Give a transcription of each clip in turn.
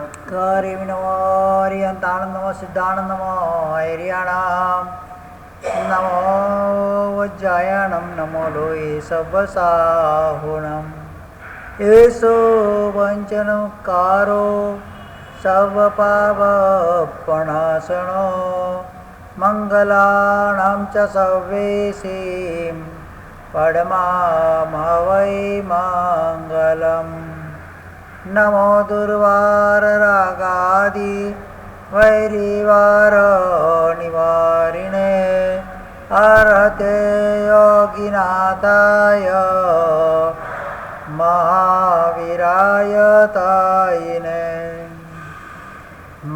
नमो हरियन्तानन्द नमो सिद्धानन्द नमो हरियाणाम नमो वज्रायणम नमो लोये सवसाहुणम येषो वञ्चनकारो सर्वपापप्रणाशनो मङ्गलानां च सर्वेषां परमामहवै मङ्गलम् नमो दुर्वाररागादि वैरिवार निवारिणे अरहते योगिनाथाय महावीराय तायिने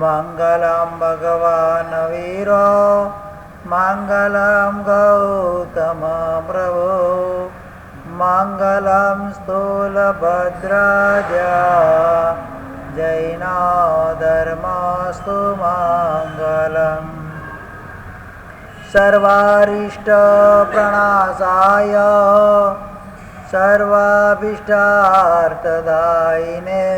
मङ्गलं भगवान् वीरो मङ्गलं गौतम प्रभो मङ्गलं स्थूलभद्राज जैनो धर्मस्तु मङ्गलम् सर्वारिष्टप्रणाशाय सर्वाभीष्टार्थदायिने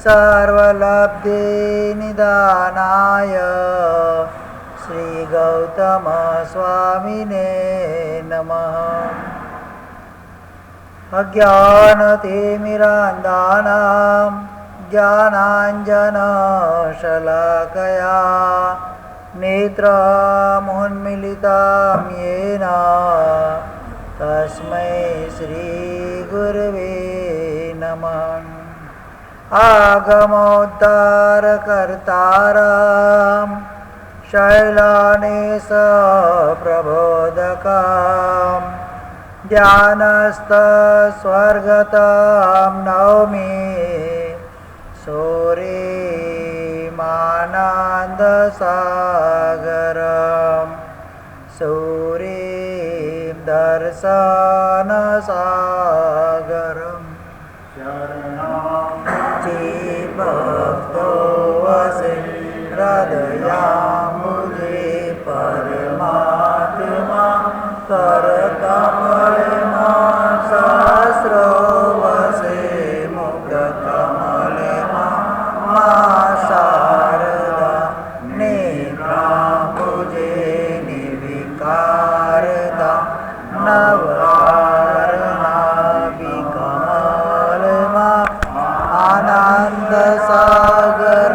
सर्वलब्धिनिदानाय श्रीगौतमस्वामिने नमः। अज्ञानतिमिरान्धानां ज्ञानाञ्जनशलाकया नेत्रमुन्मीलितं येन तस्मै श्रीगुरवे नमः। आगमोद्धारकर्तारं शैलानेशप्रबोधकं ध्यानस्थस्वर्गतं नौमि सूर्यमानन्दसागरं सूर्यं दर्शनसागरं भक्तो वसे हृदयाम्बुजे परमात्मा करकमलमा सहस्रो वसे मुखकमलमा मा शारदा नेत्राम्बुजे निर्विकारता नवकारणाभिकमलमा आनन्दसागर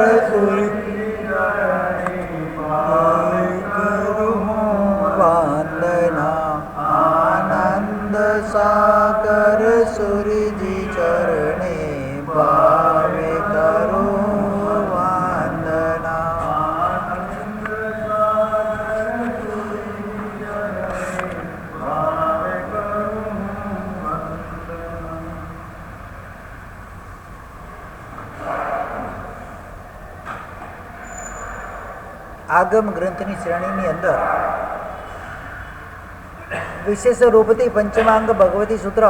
सागर सूरजी चरणे भावे करो वंदना। આગમ ગ્રંથની શ્રેણીની અંદર વિશેષ રૂપથી પંચમાંગ ભગવતી સૂત્ર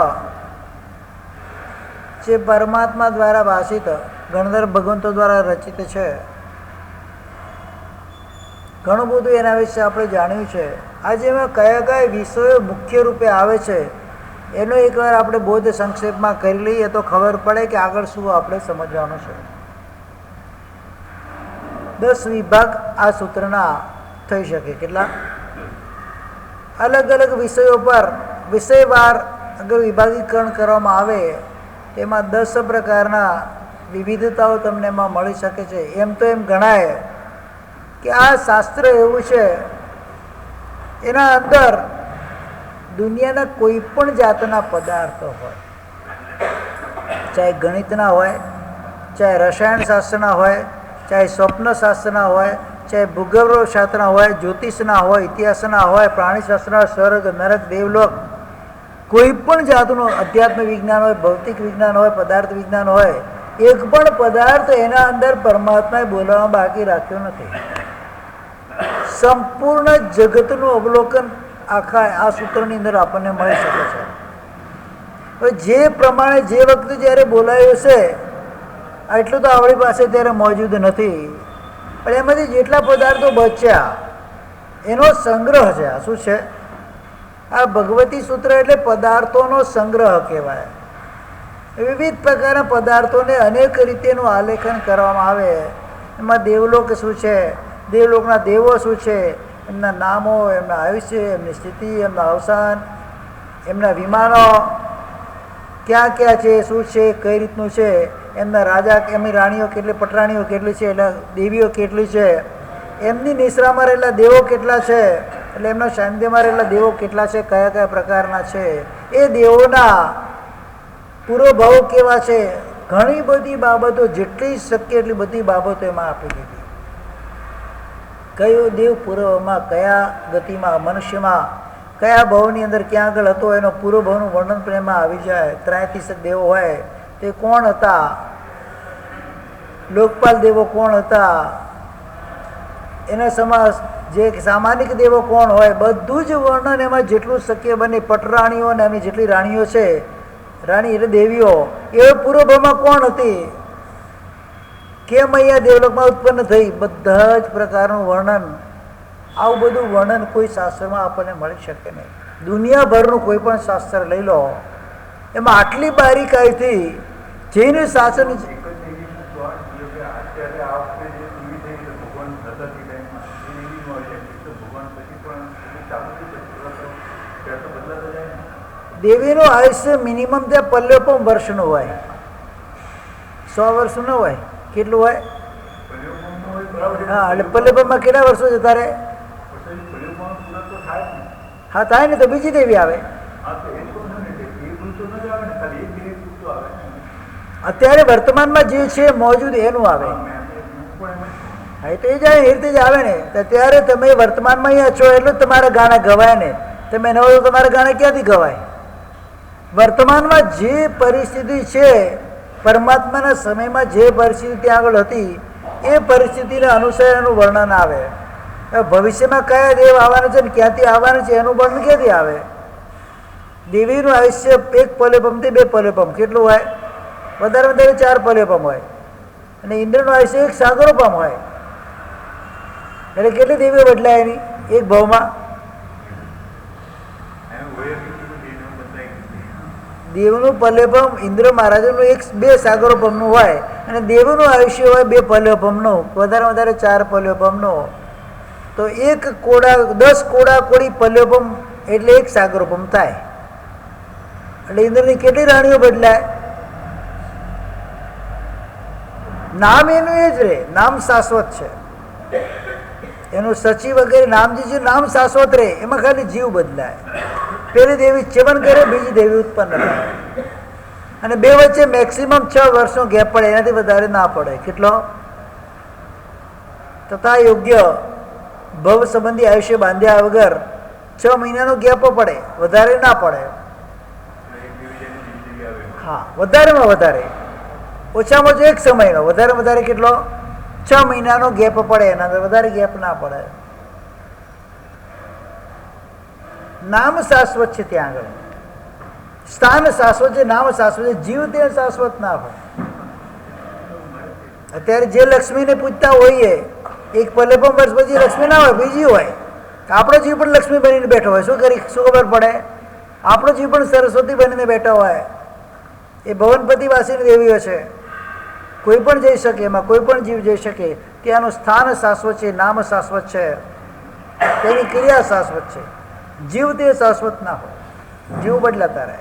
જે પરમાત્મા દ્વારા ભાષિત ગણધર ભગવંતો દ્વારા રચિત છે. ઘણું બધું એના વિશે આપણે જાણ્યું છે. આજે એમાં કયા કયા વિષયો મુખ્ય રૂપે આવે છે એનો એકવાર આપણે બોધ સંક્ષેપમાં કરી લઈએ તો ખબર પડે કે આગળ શું આપણે સમજવાનું છે. 10 વિભાગ આ સૂત્રના થઈ શકે. કેટલા? અલગ અલગ વિષયો પર વિષયવાર અગર વિભાગીકરણ કરવામાં આવે તેમાં 10 પ્રકારના વિવિધતાઓ તમને એમાં મળી શકે છે. એમ તો એમ ગણાય કે આ શાસ્ત્ર એવું છે એના અંદર દુનિયાના કોઈ પણ જાતના પદાર્થો હોય, ચાહે ગણિતના હોય, ચાહે રસાયણશાસ્ત્રના હોય, ચાહે સ્વપ્નશાસ્ત્રના હોય, ચાહે ભૂગર્ભશાસ્ત્રના હોય, જ્યોતિષના હોય, ઇતિહાસના હોય, પ્રાણીશાસ્ત્રના, સ્વર્ગ નરક દેવલોક, કોઈ પણ જાતનું અધ્યાત્મ વિજ્ઞાન હોય, ભૌતિક વિજ્ઞાન હોય, પદાર્થ વિજ્ઞાન હોય, એક પણ પદાર્થ એના અંદર પરમાત્માએ બોલાવવા બાકી રાખ્યો નથી. સંપૂર્ણ જગતનું અવલોકન આખા આ સૂત્રની અંદર આપણને મળી શકે છે. હવે જે પ્રમાણે જે વખતે જ્યારે બોલાયું છે એટલું તો આપણી પાસે ત્યારે મોજૂદ નથી, પણ એમાંથી જેટલા પદાર્થો બચ્યા એનો સંગ્રહ છે. આ શું છે? આ ભગવતી સૂત્ર એટલે પદાર્થોનો સંગ્રહ કહેવાય. વિવિધ પ્રકારના પદાર્થોને અનેક રીતેનું આલેખન કરવામાં આવે. એમાં દેવલોક શું છે, દેવલોકના દેવો શું છે, એમના નામો, એમના આયુષ્ય, એમની સ્થિતિ, એમના અવસાન, એમના વિમાનો ક્યાં ક્યાં છે, શું છે, કઈ રીતનું છે, એમના રાજા, એમની રાણીઓ કેટલી, પટરાણીઓ કેટલી છે, એટલે દેવીઓ કેટલી છે, એમની નિશ્રામાં રહેલા દેવો કેટલા છે, એટલે એમના સાંધ્યમાં રહેલા દેવો કેટલા છે, કયા કયા પ્રકારના છે, એ દેવોના પૂર્વભાવ કેવા છે, ઘણી બધી બાબતો, જેટલી શક્ય એટલી બધી બાબતો એમાં આપી દીધી. કયો દેવ પૂર્વમાં, કયા ગતિમાં, મનુષ્યમાં કયા ભાવની અંદર ક્યાં આગળ હતો, એનો પૂર્વભાવનું વર્ણન પણ એમાં આવી જાય. ત્રાયતીસક દેવો હોય તે કોણ હતા, લોકપાલ દેવો કોણ હતા, એના સમાસ જે સામાનિક દેવો કોણ હોય, બધું જ વર્ણન એમાં જેટલું શક્ય બને. પટરાણીઓ અને એમની જેટલી રાણીઓ છે, રાણી એટલે દેવીઓ, એ પૂર્વભાવમાં કોણ હતી, કેમ અહીંયા દેવલોકમાં ઉત્પન્ન થઈ, બધા જ પ્રકારનું વર્ણન. આવું બધું વર્ણન કોઈ શાસ્ત્રમાં આપણને મળી શકે નહીં. દુનિયાભરનું કોઈ પણ શાસ્ત્ર લઈ લો, એમાં આટલી બારીકાઈથી જઈને શાસન દેવીનું આયુષ્ય મિનિમમ ત્યાં 55 વર્ષનું હોય, 100 વર્ષનું ન હોય. કેટલું હોય? હા, એટલે 55માં કેટલા વર્ષો જતા રહે? હા, થાય ને તો બીજી દેવી આવે. અત્યારે વર્તમાનમાં જે છે મોજૂદ એનું આવે. હા, એ તો એ જાય, એ રીતે જ આવે ને. ત્યારે તમે વર્તમાનમાં અહીંયા છો એટલું જ તમારા ગાણા ગવાય ને. તમે ન હોય તો તમારા ગાણા ક્યાંથી ગવાય? વર્તમાનમાં જે પરિસ્થિતિ છે, પરમાત્માના સમયમાં જે પરિસ્થિતિ ત્યાં આગળ હતી, એ પરિસ્થિતિને અનુસાર એનું વર્ણન આવે. ભવિષ્યમાં કયા દેવ આવવાના છે ને ક્યાંથી આવવાના છે એનું વર્ણન ક્યાંથી આવે? દેવીનું આયુષ્ય 1 પલ્યોપમથી 2 પલ્યોપમ કેટલું હોય? વધારે વધારે 4 પલ્યોપમ હોય. અને ઇન્દ્રનું આયુષ્ય 1 સાગરોપમ હોય. એટલે કેટલી દેવીઓ બદલાય એની એક ભાવમાં? દેવનું પલ્યોપમ ઇન્દ્ર મહારાજનું 2 સાગરોપમનું હોય, અને દેવનું આયુષ્ય હોય 2 પલ્યોપમનું, વધારે વધારે 4 પલ્યોપમનું. તો 1 કોડા 10 કોડા કોડી પલ્યોપમ એટલે 1 સાગરોપમ થાય. એટલે ઇન્દ્રની કેટલી રાણીઓ બદલાય? નામ એનું એ જ રહે, નામ શાશ્વત છે. એનું સચિવ વગેરે નામ જે છે નામ શાશ્વત રહે, એમાં ખાલી જીવ બદલાય. પેલી દેવી સેવન કરે, બીજી દેવી ઉત્પન્ન થાય. અને 2 વચ્ચે મેક્સિમમ 6 વર્ષનો ગેપ પડે, એનાથી વધારે ના પડે. કેટલો? તથા યોગ્ય ભવ સંબંધી આયુષ્ય બાંધ્યા વગર 6 મહિનાનો ગેપો પડે, વધારે ના પડે. હા, વધારેમાં વધારે, ઓછામાં ઓછો 1 સમયનો, વધારે વધારે કેટલો? 6 મહિનાનો ગેપ પડે, એના અંદર વધારે ગેપ ના પડે. નામ શાશ્વત છે ત્યાં આગળ, સ્થાન શાશ્વત છે, નામ શાશ્વત છે, જીવ તે શાશ્વત ના હોય. અત્યારે જે લક્ષ્મીને પૂજતા હોઈએ, 1 પલ્યોપમ વર્ષ પછી લક્ષ્મી ના હોય, બીજી હોય. આપણો જીવ પણ લક્ષ્મી બનીને બેઠો હોય, શું ખબર પડે? આપણો જીવ પણ સરસ્વતી બનીને બેઠો હોય. એ ભવનપતિવાસીની દેવીઓ છે, કોઈ પણ જઈ શકે, એમાં કોઈ પણ જીવ જઈ શકે. ત્યાંનું સ્થાન શાશ્વત છે, નામ શાશ્વત છે, તેની ક્રિયા શાશ્વત છે. જીવ તે શાશ્વત ના હોય, જીવ બદલાતા રહે.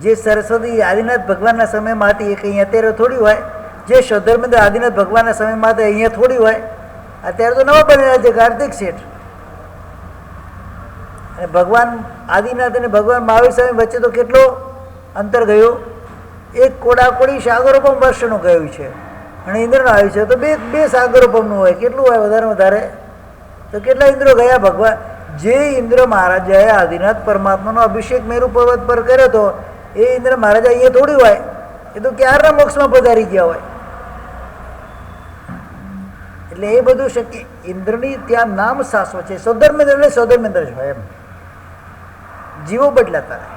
જે સરસ્વતી આદિનાથ ભગવાનના સમયમાં હતી એ કંઈ અત્યારે થોડી હોય. જે ધર્મેન્દ્ર આદિનાથ ભગવાનના સમયમાં હતા અહીંયા થોડી હોય. અત્યારે તો નવા બનેલા છે કાર્તિક શેઠ. અને ભગવાન આદિનાથ અને ભગવાન મહાવીર સ્વામી વચ્ચે તો કેટલો અંતર ગયું? 1 કોડાકોડી સાગરોપમ વર્ષનું ગયું છે. અને ઇન્દ્રનું આવ્યું છે તો 2 સાગરોપમનું હોય. કેટલું હોય વધારે વધારે? તો કેટલા ઇન્દ્રો ગયા ભગવાન? જે ઇન્દ્ર મહારાજાએ આદિનાથ પરમાત્માનો અભિષેક મેરુ પર્વત પર કર્યો હતો, એ ઇન્દ્ર મહારાજા અહીંયા થોડી હોય. એ તો ક્યારના મોક્ષમાં પધારી ગયા હોય. એટલે એ બધું શક્ય. ઇન્દ્રની ત્યાં નામ શાશ્વત છે. સૌધર્મેન્દ્ર એટલે સૌધર્મેન્દ્ર જ હોય. એમ જીવો બદલાતા રહે.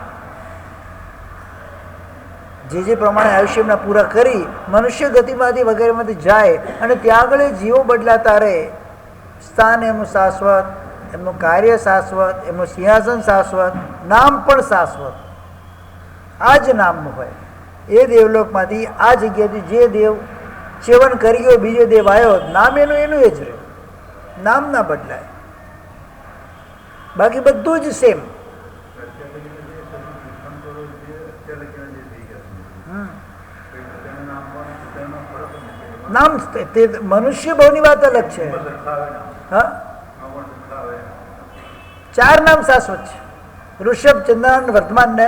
જે પ્રમાણે આયુષ્યના પૂરા કરી મનુષ્ય ગતિમાંથી વગેરેમાંથી જાય અને ત્યાં આગળ જીવો બદલાતા રહે. સ્થાન એમનું શાશ્વત, એમનું કાર્ય શાશ્વત, એમનું સિંહાસન શાશ્વત, નામ પણ શાશ્વત. આ જ નામનું હોય. એ દેવલોકમાંથી આ જગ્યાથી જે દેવ સેવન કરી ગયો બીજો દેવ આવ્યો, નામ એનું એનું એ જ રહે, નામ ના બદલાય, બાકી બધું જ સેમ. નામ તે મનુષ્ય ભાવની વાત અલગ છે. હા, 4 નામ શાશ્વત છે: ઋષભ, ચંદ્રન, વર્ધમાન ને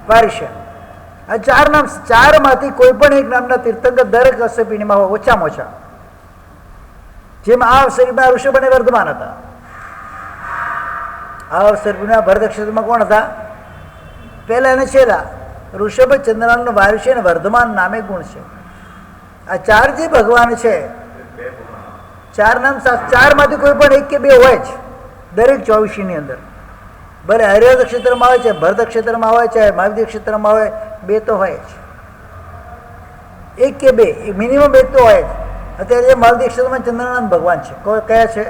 વારિષ્ય. આ 4 નામ, 4 માંથી કોઈ પણ એક નામના તીર્થંકર દરેક અવસરપીણીમાં હોય, ઓછામાં ઓછા. જેમ આ અવસરીમાં ઋષભ અને વર્ધમાન હતા. આ અવસરપીણીમાં ભરત ક્ષેત્રમાં કોણ હતા? પહેલા અને છેલ્લા ઋષભ, ચંદ્રન, વારિષ્ય અને વર્ધમાન નામે ગુણ છે. આ 4 જે ભગવાન છે, 4 નામ, 4 માંથી કોઈ પણ એક કે બે હોય જ દરેક 24 ની અંદર. ભલે હરિહર ક્ષેત્રમાં હોય છે, ભરત ક્ષેત્રમાં હોય છે, મહાવીર ક્ષેત્રમાં હોય, 2 તો હોય જ, 1 કે 2 મિનિમમ 1 તો હોય જ. અત્યારે જે મહાવીર ક્ષેત્રમાં ચંદ્રનારાયણ ભગવાન છે, કયા છે?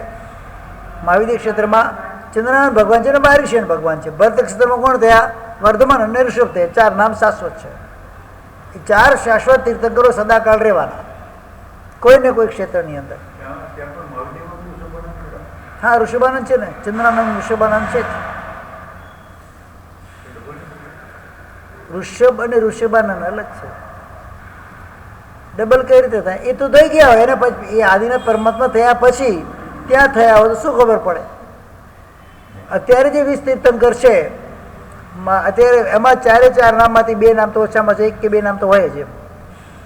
મહાવીર ક્ષેત્રમાં ચંદ્રનારાયણ ભગવાન છે અને વારિષ્યન ભગવાન છે. ભરત ક્ષેત્રમાં કોણ થયા? વર્ધમાન અને ઋષભ થયા. 4 નામ શાશ્વત છે. એ 4 શાશ્વત તીર્થંકરો સદાકાળ રહેવાના, કોઈ ને કોઈ ક્ષેત્રની અંદર. હા, ઋષભાનંદ છે ને, ચંદ્રાનંદ ઋષભાનંદ છે જ. ઋષભ અને ઋષભાનંદ અલગ છે. ડબલ કઈ રીતે થાય? એ તો થઈ ગયા હોય, એને પછી એ આદિના પરમાત્મા થયા પછી ત્યાં થયા હોય તો શું ખબર પડે? અત્યારે જે 20 તીર્થંકર છે, અત્યારે એમાં 4 નામમાંથી 2 નામ તો ઓછામાં ઓછા 1 કે 2 નામ તો હોય જ. એમ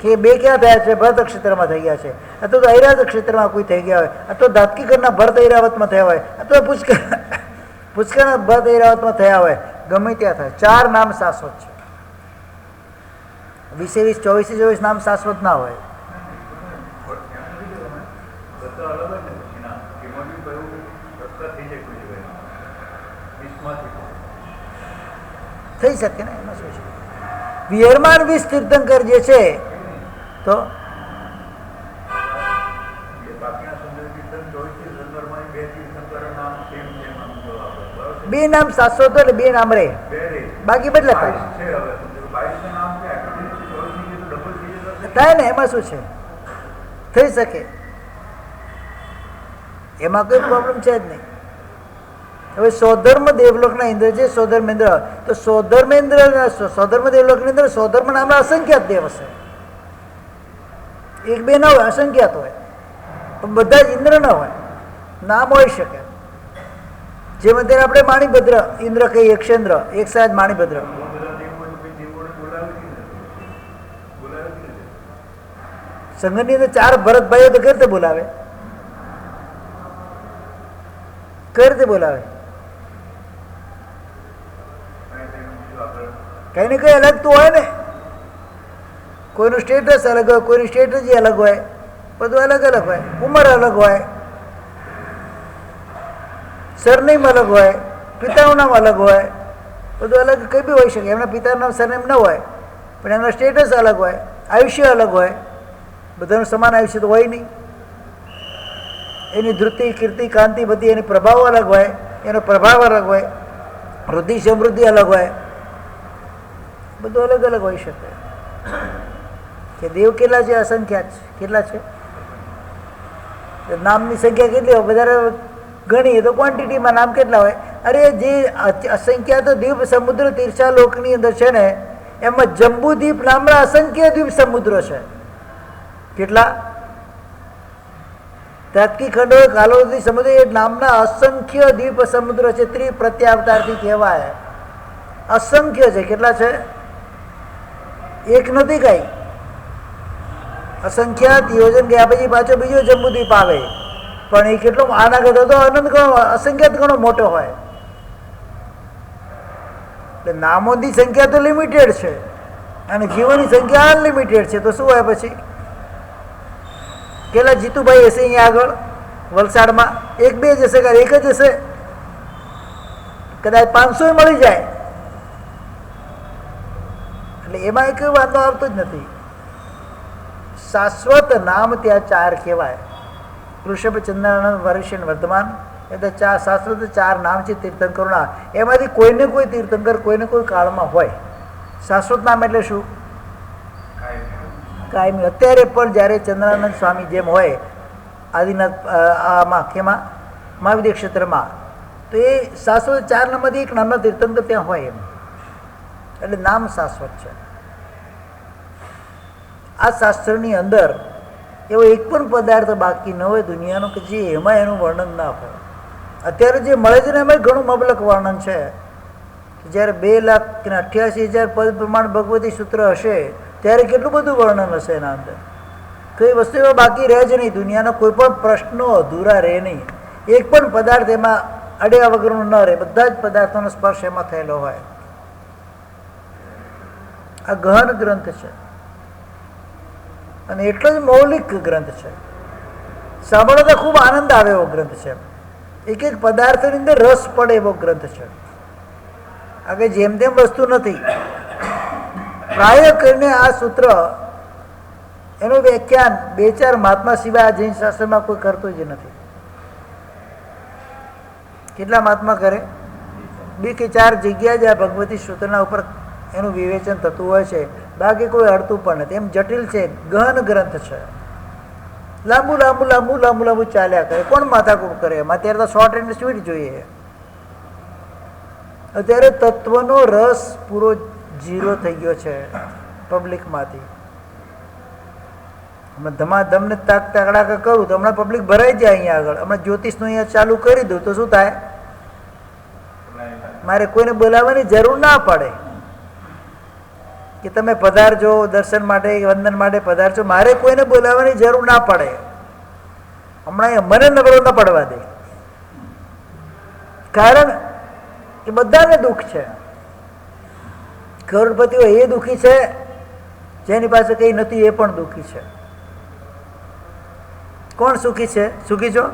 કે 2 ક્યાં થયા છે? ભરત ક્ષેત્રમાં થઈ ગયા છે, અથવા તો ઐરાવત ક્ષેત્રમાં કોઈ થઈ ગયા હોય, અથવા ધાતકીકરના ભરત ઐરાવતમાં થયા હોય, અથવા પુષ્કરના ભરત ઐરાવતમાં થયા હોય, ગમે ત્યાં થાય. 4 નામ શાશ્વત છે. 20 24 નામ શાશ્વત ના હોય. થઈ શકે ને, એમાં શું છે? વિહરમાન 20 તીર્થંકર જે છે તો બે નામ શાશ્વત એટલે 2 નામ રહે, બાકી બદલાતા થાય ને. એમાં શું છે? થઈ શકે, એમાં કોઈ પ્રોબ્લેમ છે જ નહીં. હવે સોધર્મ દેવલોકના ઇન્દ્ર છે, સોધર્મેન્દ્ર. તો સોધર્મેન્દ્ર દેવલોકની અંદર સોધર્મ નામના અસંખ્યાત દેવ હશે. 1 2 ના હોય, અસંખ્યાત હોય, પણ બધા જ ઇન્દ્ર ના હોય. નામ હોઈ શકે. જેમ અત્યારે આપણે માણીભદ્ર ઇન્દ્ર કહીએ, ક્ષેન્દ્ર, એક સાજ માણીભદ્ર. સંગની અંદર 4 ભરતભાઈઓ તો કઈ રીતે બોલાવે? કઈ રીતે બોલાવે? કઈ ને કઈ અલગ તો હોય ને. કોઈનું સ્ટેટસ અલગ હોય, કોઈની સ્ટ્રેટેજી અલગ હોય, બધું અલગ અલગ હોય. ઉંમર અલગ હોય, સરનેમ અલગ હોય, પિતાનું નામ અલગ હોય, બધું અલગ કંઈ બી હોઈ શકે. એમના પિતાનું નામ સરનેમ ન હોય, પણ એમનો સ્ટેટસ અલગ હોય, આયુષ્ય અલગ હોય. બધાનું સમાન આયુષ્ય તો હોય નહીં. એની ધૃતિ, કીર્તિ, કાંતિ બધી એની પ્રભાવ અલગ હોય, એનો પ્રભાવ અલગ હોય, વૃદ્ધિ સમૃદ્ધિ અલગ હોય, બધું અલગ અલગ હોઈ શકે. કે દેવ કેટલા છે? અસંખ્યાત છે. કેટલા છે? નામની સંખ્યા કેટલી હોય? વધારે ગણીએ તો ક્વોન્ટિટીમાં નામ કેટલા હોય? અરે જે અસંખ્યાત દ્વીપ સમુદ્ર તીર્ષા લોકની અંદર છે ને, એમાં જંબુદ્વીપ નામના અસંખ્ય દ્વીપ સમુદ્ર છે. કેટલા? તાત્કી ખંડો, કાલોદી સમુદ્ર એ નામના અસંખ્ય દ્વીપ સમુદ્ર છે. ત્રિપ્રત્યાવતારથી કહેવાય. અસંખ્ય છે. કેટલા છે? એક નથી કઈ. અસંખ્યાત યોજન ગયા પછી પાછો બીજો જંબુદ્વીપ આવે, પણ એ કેટલો આના કરતા તો અનંત ગણો, અસંખ્યાત ગણો મોટો હોય. એટલે નામોની સંખ્યા તો લિમિટેડ છે અને જીવોની સંખ્યા અનલિમિટેડ છે. તો શું હોય પછી? કેટલા જીતુભાઈ હશે અહીંયા આગળ વલસાડમાં? 1 2 જ હશે, કે 1 જ હશે? કદાચ 500 મળી જાય. એટલે એમાં એક વાંધો આવતો જ નથી. શાશ્વત નામ ત્યાં 4 કહેવાય: ઋષભ, ચંદ્રાનંદ, વારિષ્ય, વર્ધમાન. એટલે 4 શાશ્વત 4 નામ છે તીર્થંકરોના. એમાંથી કોઈને કોઈ તીર્થંકર કોઈને કોઈ કાળમાં હોય. શાશ્વત નામ એટલે શું? કાયમી. અત્યારે પણ જ્યારે ચંદ્રાનંદ સ્વામી જેમ હોય આદિનાથ આમાં કેમાં મહાવિદ્ય ક્ષેત્રમાં, તો એ શાશ્વત 4 નામમાંથી એક નામના તીર્થંકર ત્યાં હોય એમ, એટલે નામ શાશ્વત છે. આ શાસ્ત્રની અંદર એવો એક પણ પદાર્થ બાકી ન હોય દુનિયાનો કે જે એમાં એનું વર્ણન ના હોય. અત્યારે જે મળે છે ને એમાં ઘણું મબલક વર્ણન છે. જ્યારે 2,88,000 પદ પ્રમાણ ભગવતી સૂત્ર હશે ત્યારે કેટલું બધું વર્ણન હશે એના અંદર. કઈ વસ્તુ એમાં બાકી રહે જ નહીં. દુનિયાનો કોઈ પણ પ્રશ્નો અધૂરા રહે નહીં. એક પણ પદાર્થ એમાં અડ્યા વગરનું ન રહે. બધા જ પદાર્થોનો સ્પર્શ એમાં થયેલો હોય. આ ગહન ગ્રંથ છે અને એટલો જ મૌલિક ગ્રંથ છે. સાંભળતા ખૂબ આનંદ આવે એવો ગ્રંથ છે. એક એક પદાર્થની અંદર રસ પડે એવો ગ્રંથ છે. આગળ જેમ તેમ વસ્તુ નથી. પ્રાય કરીને આ સૂત્ર એનું વ્યાખ્યાન 2-4 મહાત્મા સિવાય આ જૈન શાસ્ત્રમાં કોઈ કરતું જ નથી. કેટલા મહાત્મા કરે? 2 કે 4 જગ્યાએ જ આ ભગવતી સૂત્રના ઉપર એનું વિવેચન થતું હોય છે. બાકી કોઈ અડતું પણ નથી. એમ જટિલ છે, ગહન ગ્રંથ છે. લાંબુ લાંબુ લાંબુ લાંબુ લાંબુ ચાલ્યા કરે. કોણ માથાકૂટ કરે? એમાં અત્યારે તો શોર્ટ એન્ડ સ્વીટ જોઈએ. અત્યારે તત્વનો રસ પૂરો 0 થઈ ગયો છે પબ્લિકમાંથી. હમણાં ધમાધમ ને તાક તાકડા કરું તો હમણાં પબ્લિક ભરાઈ જાય. અહીંયા આગળ હમણાં જ્યોતિષનું અહીંયા ચાલુ કરી દઉં તો શું થાય? મારે કોઈને બોલાવવાની જરૂર ના પડે કે તમે પધારજો દર્શન માટે વંદન માટે પધારજો. મારે કોઈને બોલાવવાની જરૂર ના પડે. હમણાં મને નબળો ન પડવા દે. કારણ કે બધાને દુઃખ છે. કરોડપતિઓ એ દુઃખી છે, જેની પાસે કંઈ નથી એ પણ દુઃખી છે. કોણ સુખી છે? સુખી છો?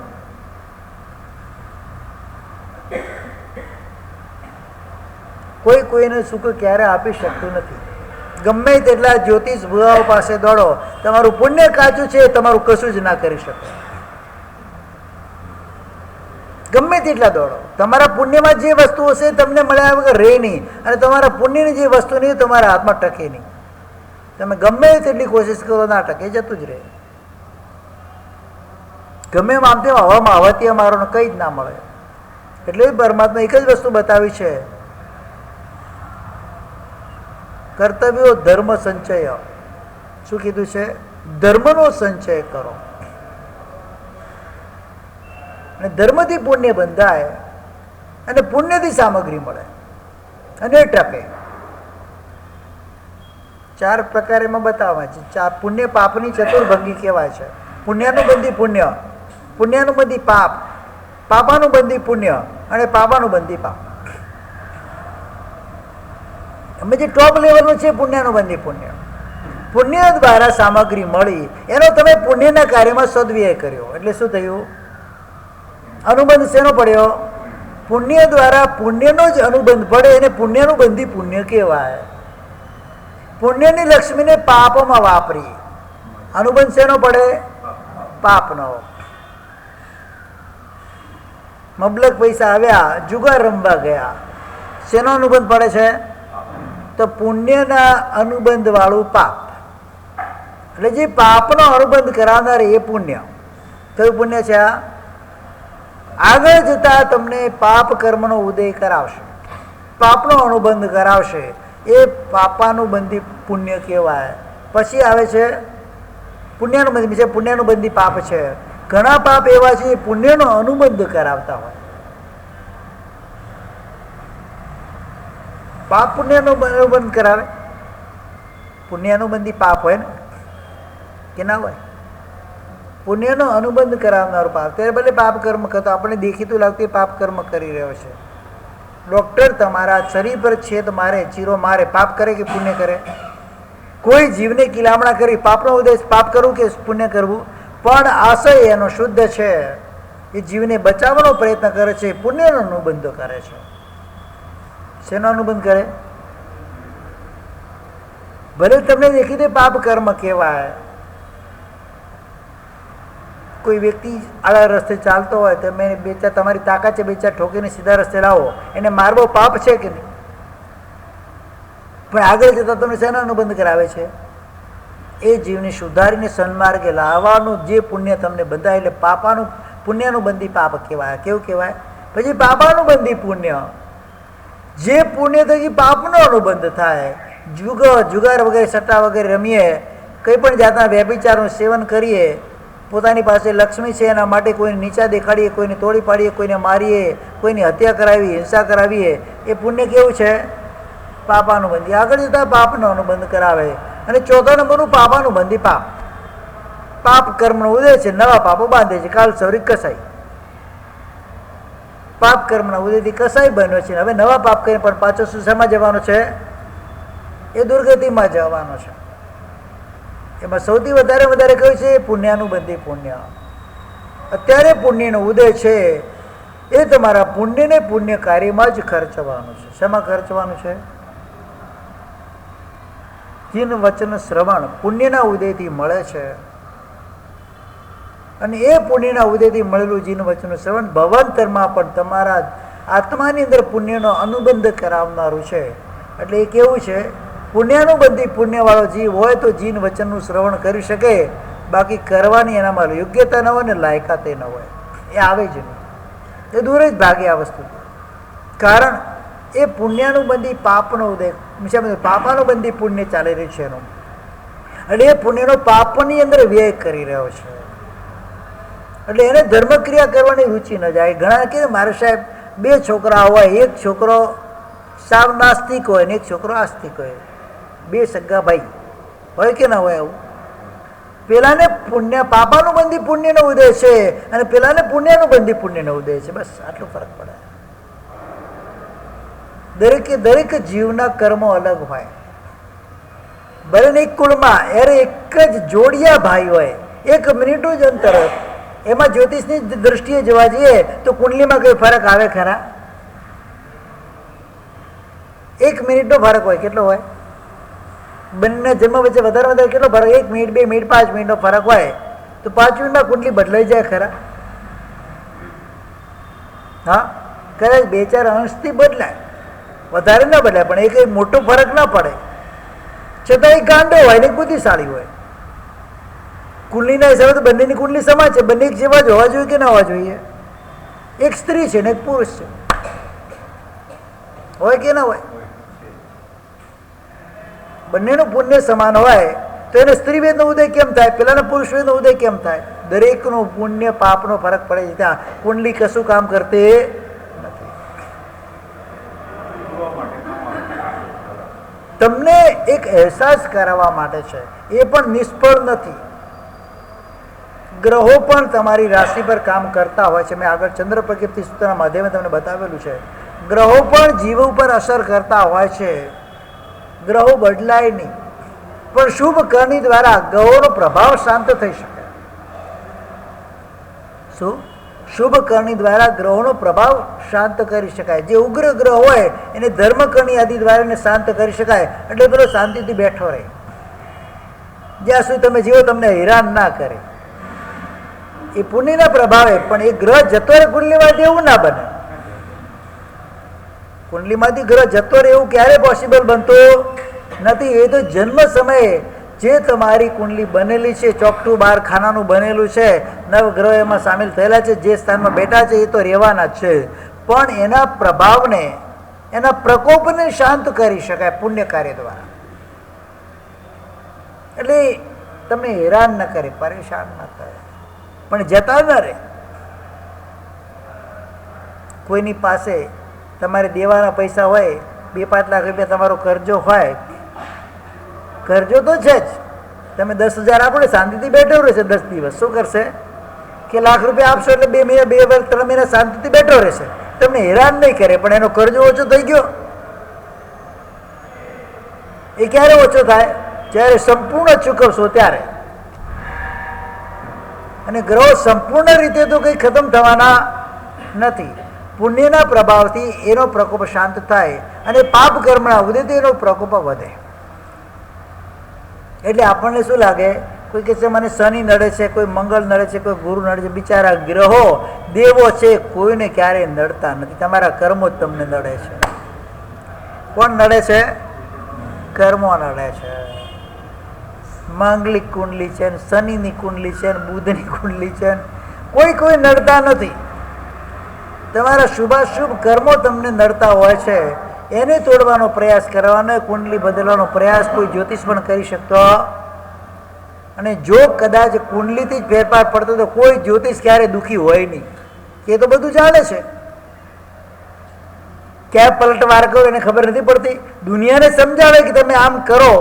કોઈ કોઈને સુખ ક્યારે આપી શકતું નથી. ગમે તેટલા જ્યોતિષ ભુવાઓ પાસે દોડો, તમારું પુણ્ય કાચું છે, તમારું કશું જ ના કરી શકે. ગમે તેટલા દોડો, તમારા પુણ્યમાં જે વસ્તુ હશે તમને મળ્યા વગર રહે નહીં, અને તમારા પુણ્યની જે વસ્તુ નહીં તમારા હાથમાં ટકે નહીં. તમે ગમે તેટલી કોશિશ કરો ના ટકે, જતું જ રહે. ગમે એમ આમ તેમ હવામાં હવાથી મારો કંઈ જ ના મળે. એટલે પરમાત્મા એક જ વસ્તુ બતાવી છે, કર્તવ્યો ધર્મ સંચય. શું કીધું છે? ધર્મનો સંચય કરો. અને ધર્મથી પુણ્ય બંધાય અને પુણ્યથી સામગ્રી મળે અને ટકે. 4 પ્રકાર એમાં બતાવવા છે. પુણ્ય પાપની ચતુર્ભંગી કહેવાય છે. પુણ્યાનું બંધી પુણ્ય, પુણ્યાનું બંધી પાપ, પાપાનું બંધી પુણ્ય અને પાપાનું બંધી પાપ. અમે જે ટોપ લેવલનું છે પુણ્યનું બંધી પુણ્ય. પુણ્ય દ્વારા સામગ્રી મળી, એનો તમે પુણ્યના કાર્યમાં સદવ્યય કર્યો એટલે શું થયું? અનુબંધ શેનો પડ્યો? પુણ્ય દ્વારા પુણ્યનો જ અનુબંધ પડે એને પુણ્યનું બંધી પુણ્ય કહેવાય. પુણ્યની લક્ષ્મીને પાપમાં વાપરી, અનુબંધ શેનો પડે? પાપનો. મબલક પૈસા આવ્યા, જુગાર રમવા ગયા, શેનો અનુબંધ પડે છે? તો પુણ્યના અનુબંધ વાળું પાપ. એટલે જે પાપનો અનુબંધ કરાવનાર એ પુણ્ય. કયું પુણ્ય છે આ? આગળ જતા તમને પાપ કર્મનો ઉદય કરાવશે, પાપનો અનુબંધ કરાવશે, એ પાપાનુબંધી પુણ્ય કહેવાય. પછી આવે છે પુણ્યાનુબંધી છે. પુણ્યાનુબંધી પાપ છે. ઘણા પાપ એવા છે પુણ્યનો અનુબંધ કરાવતા હોય. પાપ પુણ્યનો અનુબંધ કરાવે. પુણ્યાનુબંધી પાપ હોય ને કે ના હોય? પુણ્યનો અનુબંધ કરાવનારો પાપ. ત્યારે ભલે પાપ કર્મ કરતો આપણે દેખીતું લાગતું પાપ કર્મ કરી રહ્યો છે. ડૉક્ટર તમારા શરીર પર છેદ મારે, ચીરો મારે, પાપ કરે કે પુણ્ય કરે? કોઈ જીવને કિલામણા કરી પાપનો ઉદ્દેશ પાપ કરવું કે પુણ્ય કરવું? પણ આશય એનો શુદ્ધ છે. એ જીવને બચાવવાનો પ્રયત્ન કરે છે, પુણ્યનો અનુબંધ કરે છે. શેનો અનુબંધ કરે? ભલે તમને દેખીને પાપ કર્મ કહેવાય. કોઈ વ્યક્તિ આડા રસ્તે ચાલતો હોય તમે બે ચાર, તમારી તાકાત છે બે ચાર ઠોકીને સીધા રસ્તે લાવો, એને મારવો પાપ છે કે નહીં? પણ આગળ જતાં તમને શેનો અનુબંધ કરાવે છે? એ જીવને સુધારીને સન્માર્ગે લાવવાનું જે પુણ્ય તમને બંધાય, એટલે પાપાનું પુણ્યનું બંધી પાપ કહેવાય. કેવું કહેવાય? પછી પાપાનું બંધી પુણ્ય, જે પુણ્ય થકી પાપનો અનુબંધ થાય. જુગાર વગેરે સટ્ટા વગેરે રમીએ, કંઈ પણ જાતના વ્યભિચારનું સેવન કરીએ, પોતાની પાસે લક્ષ્મી છે એના માટે કોઈને નીચા દેખાડીએ, કોઈને તોડી પાડીએ, કોઈને મારીએ, કોઈની હત્યા કરાવીએ, હિંસા કરાવીએ, એ પુણ્ય કેવું છે? પાપાનુબંધી. આગળ જતાં પાપનો અનુબંધ કરાવે. અને ચોથા નંબરનું પાપાનુબંધી પાપ. પાપ કર્મનો ઉદય છે, નવા પાપો બાંધે છે. કાલ સૌરી કસાઈ, પાપ કર્મના ઉદયથી કસાઈ બન્યો છે. હવે નવા પાપ કરીને પણ પાછો સુસામાં જવાનો છે, એ દુર્ગતિમાં જવાનો છે. એમાં સૌથી વધારે કયું છે? પુણ્યાનુબંધી પુણ્ય. અત્યારે પુણ્યનો ઉદય છે, એ તમારા પુણ્યને પુણ્ય કાર્યમાં જ ખર્ચવાનું છે. શેમાં ખર્ચવાનું છે? જીન વચન શ્રવણ પુણ્યના ઉદયથી મળે છે. અને એ પુણ્યના ઉદયથી મળેલું જીન વચનનું શ્રવણ ભવાંતરમાં પણ તમારા આત્માની અંદર પુણ્યનો અનુબંધ કરાવનારું છે. એટલે એ કેવું છે? પુણ્યાનુબંધી પુણ્યવાળો જીવ હોય તો જીન વચનનું શ્રવણ કરી શકે, બાકી કરવાની એનામાં યોગ્યતા ન હોય ને લાયકાત ન હોય, એ આવે જ નહીં, એ દૂર જ ભાગે આ વસ્તુ. કારણ એ પુણ્યાનુબંધી પાપનો ઉદય, પાપાનુબંધી પુણ્ય ચાલી રહ્યું છે એનું, એટલે એ પુણ્યનો પાપની અંદર વ્યય કરી રહ્યો છે. એટલે એને ધર્મક્રિયા કરવાની રુચિ ન જાય. ઘણા કે મારે સાહેબ 2 છોકરા હોય, એક છોકરો સાવ નાસ્તિક હોય ને એક છોકરો આસ્તિક હોય, 2 સગા ભાઈ હોય કે ના હોય? આવું પેલાને પાપાનુબંધી પુણ્યનો ઉદય છે અને પેલાને પુણ્યાનુબંધી પુણ્યનો ઉદય છે. બસ આટલો ફરક પડે. દરેક જીવના કર્મો અલગ હોય. ભલે એક કુળમાં એક જ જોડિયા ભાઈ હોય, 1 મિનિટનું જ અંતર હોય. એમાં જ્યોતિષની દ્રષ્ટિએ જોવા જઈએ તો કુંડલીમાં કઈ ફરક આવે ખરા? 1 મિનિટનો ફરક હોય. કેટલો હોય? બંને જન્મ વચ્ચે વધારે કેટલો ફરક? 1 મિનિટ, 2 મિનિટ, 5 મિનિટનો ફરક હોય તો 5 મિનિટમાં કુંડલી બદલાઈ જાય ખરા? હા, કદાચ 2-4 અંશથી બદલાય, વધારે ના બદલાય, પણ એ કંઈ મોટો ફરક ના પડે. છતાં એ ગાંડો હોય ને બુદ્ધિશાળી હોય. કુંડલીના હિસાબે તો બંનેની કુંડલી સમાન છે, બંને એક જેવા જ હોવા જોઈએ કે ના હોવા જોઈએ? એક સ્ત્રી છે ને એક પુરુષ છે, હોય કે ના હોય? બંનેનું પુણ્ય સમાન હોય તો એને સ્ત્રીવેદનો ઉદય કેમ થાય? પેલાનો પુરુષવેદનો ઉદય કેમ થાય? દરેકનો પુણ્ય પાપનો ફરક પડે છે. ત્યાં કુંડલી કશું કામ કરતી નથી. તમને એક અહેસાસ કરાવવા માટે છે, એ પણ નિષ્ફળ નથી. ગ્રહો પણ તમારી રાશિ પર કામ કરતા હોય છે. મેં આગળ ચંદ્ર પ્રકૃતિ સૂત્રના માધ્યમે તમને બતાવેલું છે. ગ્રહો પણ જીવ ઉપર અસર કરતા હોય છે. ગ્રહો બદલાય નહીં, પણ શુભ કરણી દ્વારા ગ્રહોનો પ્રભાવ શાંત થઈ શકે. શું? શુભ કરણી દ્વારા ગ્રહોનો પ્રભાવ શાંત કરી શકાય. જે ઉગ્ર ગ્રહ હોય એને ધર્મ કરણી આદિ દ્વારા એને શાંત કરી શકાય. એટલે પેલો શાંતિથી બેઠો રહે, જ્યાં સુધી તમે જીવો તમને હેરાન ના કરે. એ પુણ્યના પ્રભાવે. પણ એ ગ્રહ જતો રહે કુંડલીમાંથી, એવું ના બને. કુંડલીમાંથી ગ્રહ જતો રહે એવું ક્યારે પોસિબલ બનતું નથી. એ તો જન્મ સમયે જે તમારી કુંડલી બનેલી છે, ચોકઠું 12 ખાનાનું બનેલું છે, 9 ગ્રહો એમાં સામેલ થયેલા છે, જે સ્થાનમાં બેઠા છે એ તો રહેવાના જ છે. પણ એના પ્રભાવને, એના પ્રકોપને શાંત કરી શકાય પુણ્ય કાર્ય દ્વારા. એટલે તમને હેરાન ન કરે, પરેશાન ન કરે, પણ જતા ન રહે. કોઈની પાસે તમારે દેવાના પૈસા હોય, 2-5 લાખ રૂપિયા તમારો કરજો હોય, કરજો તો છે જ, તમે 10,000 આપો ને શાંતિથી બેઠો રહેશે 10 દિવસ. શું કરશે? કે લાખ રૂપિયા આપશો એટલે 2 મહિના, 2 વર્ષ, 3 મહિના શાંતિથી બેઠો રહેશે, તમને હેરાન નહીં કરે. પણ એનો કરજો ઓછો થઈ ગયો. એ ક્યારે ઓછો થાય? જ્યારે સંપૂર્ણ ચૂકવશો ત્યારે. અને ગ્રહો સંપૂર્ણ રીતે તો કંઈ ખતમ થવાના નથી. પુણ્યના પ્રભાવથી એનો પ્રકોપ શાંત થાય અને પાપ કર્મના ઉદયથી એનો પ્રકોપ વધે. એટલે આપણને શું લાગે? કોઈ કહે છે મને શનિ નડે છે, કોઈ મંગળ નડે છે, કોઈ ગુરુ નડે છે. બિચારા ગ્રહો દેવો છે, કોઈને ક્યારેય નડતા નથી. તમારા કર્મો જ તમને નડે છે. કોણ નડે છે? કર્મો નડે છે. માંગલિક કુંડલી છે, શનિની કુંડલી છે, બુધની કુંડલી છે, કોઈ નડતા નથી. તમારા શુભાશુભ કર્મો તમને નડતા હોય છે, એને તોડવાનો પ્રયાસ કરવાનો, કુંડલી બદલવાનો પ્રયાસ કોઈ જ્યોતિષ પણ કરી શકતો. અને જો કદાચ કુંડલીથી જ ફેરફાર પડતો તો કોઈ જ્યોતિષ ક્યારે દુઃખી હોય નહીં. એ તો બધું જાણે છે. ક્યાં પલટવાર કરો એને ખબર નથી પડતી. દુનિયાને સમજાવે કે તમે આમ કરો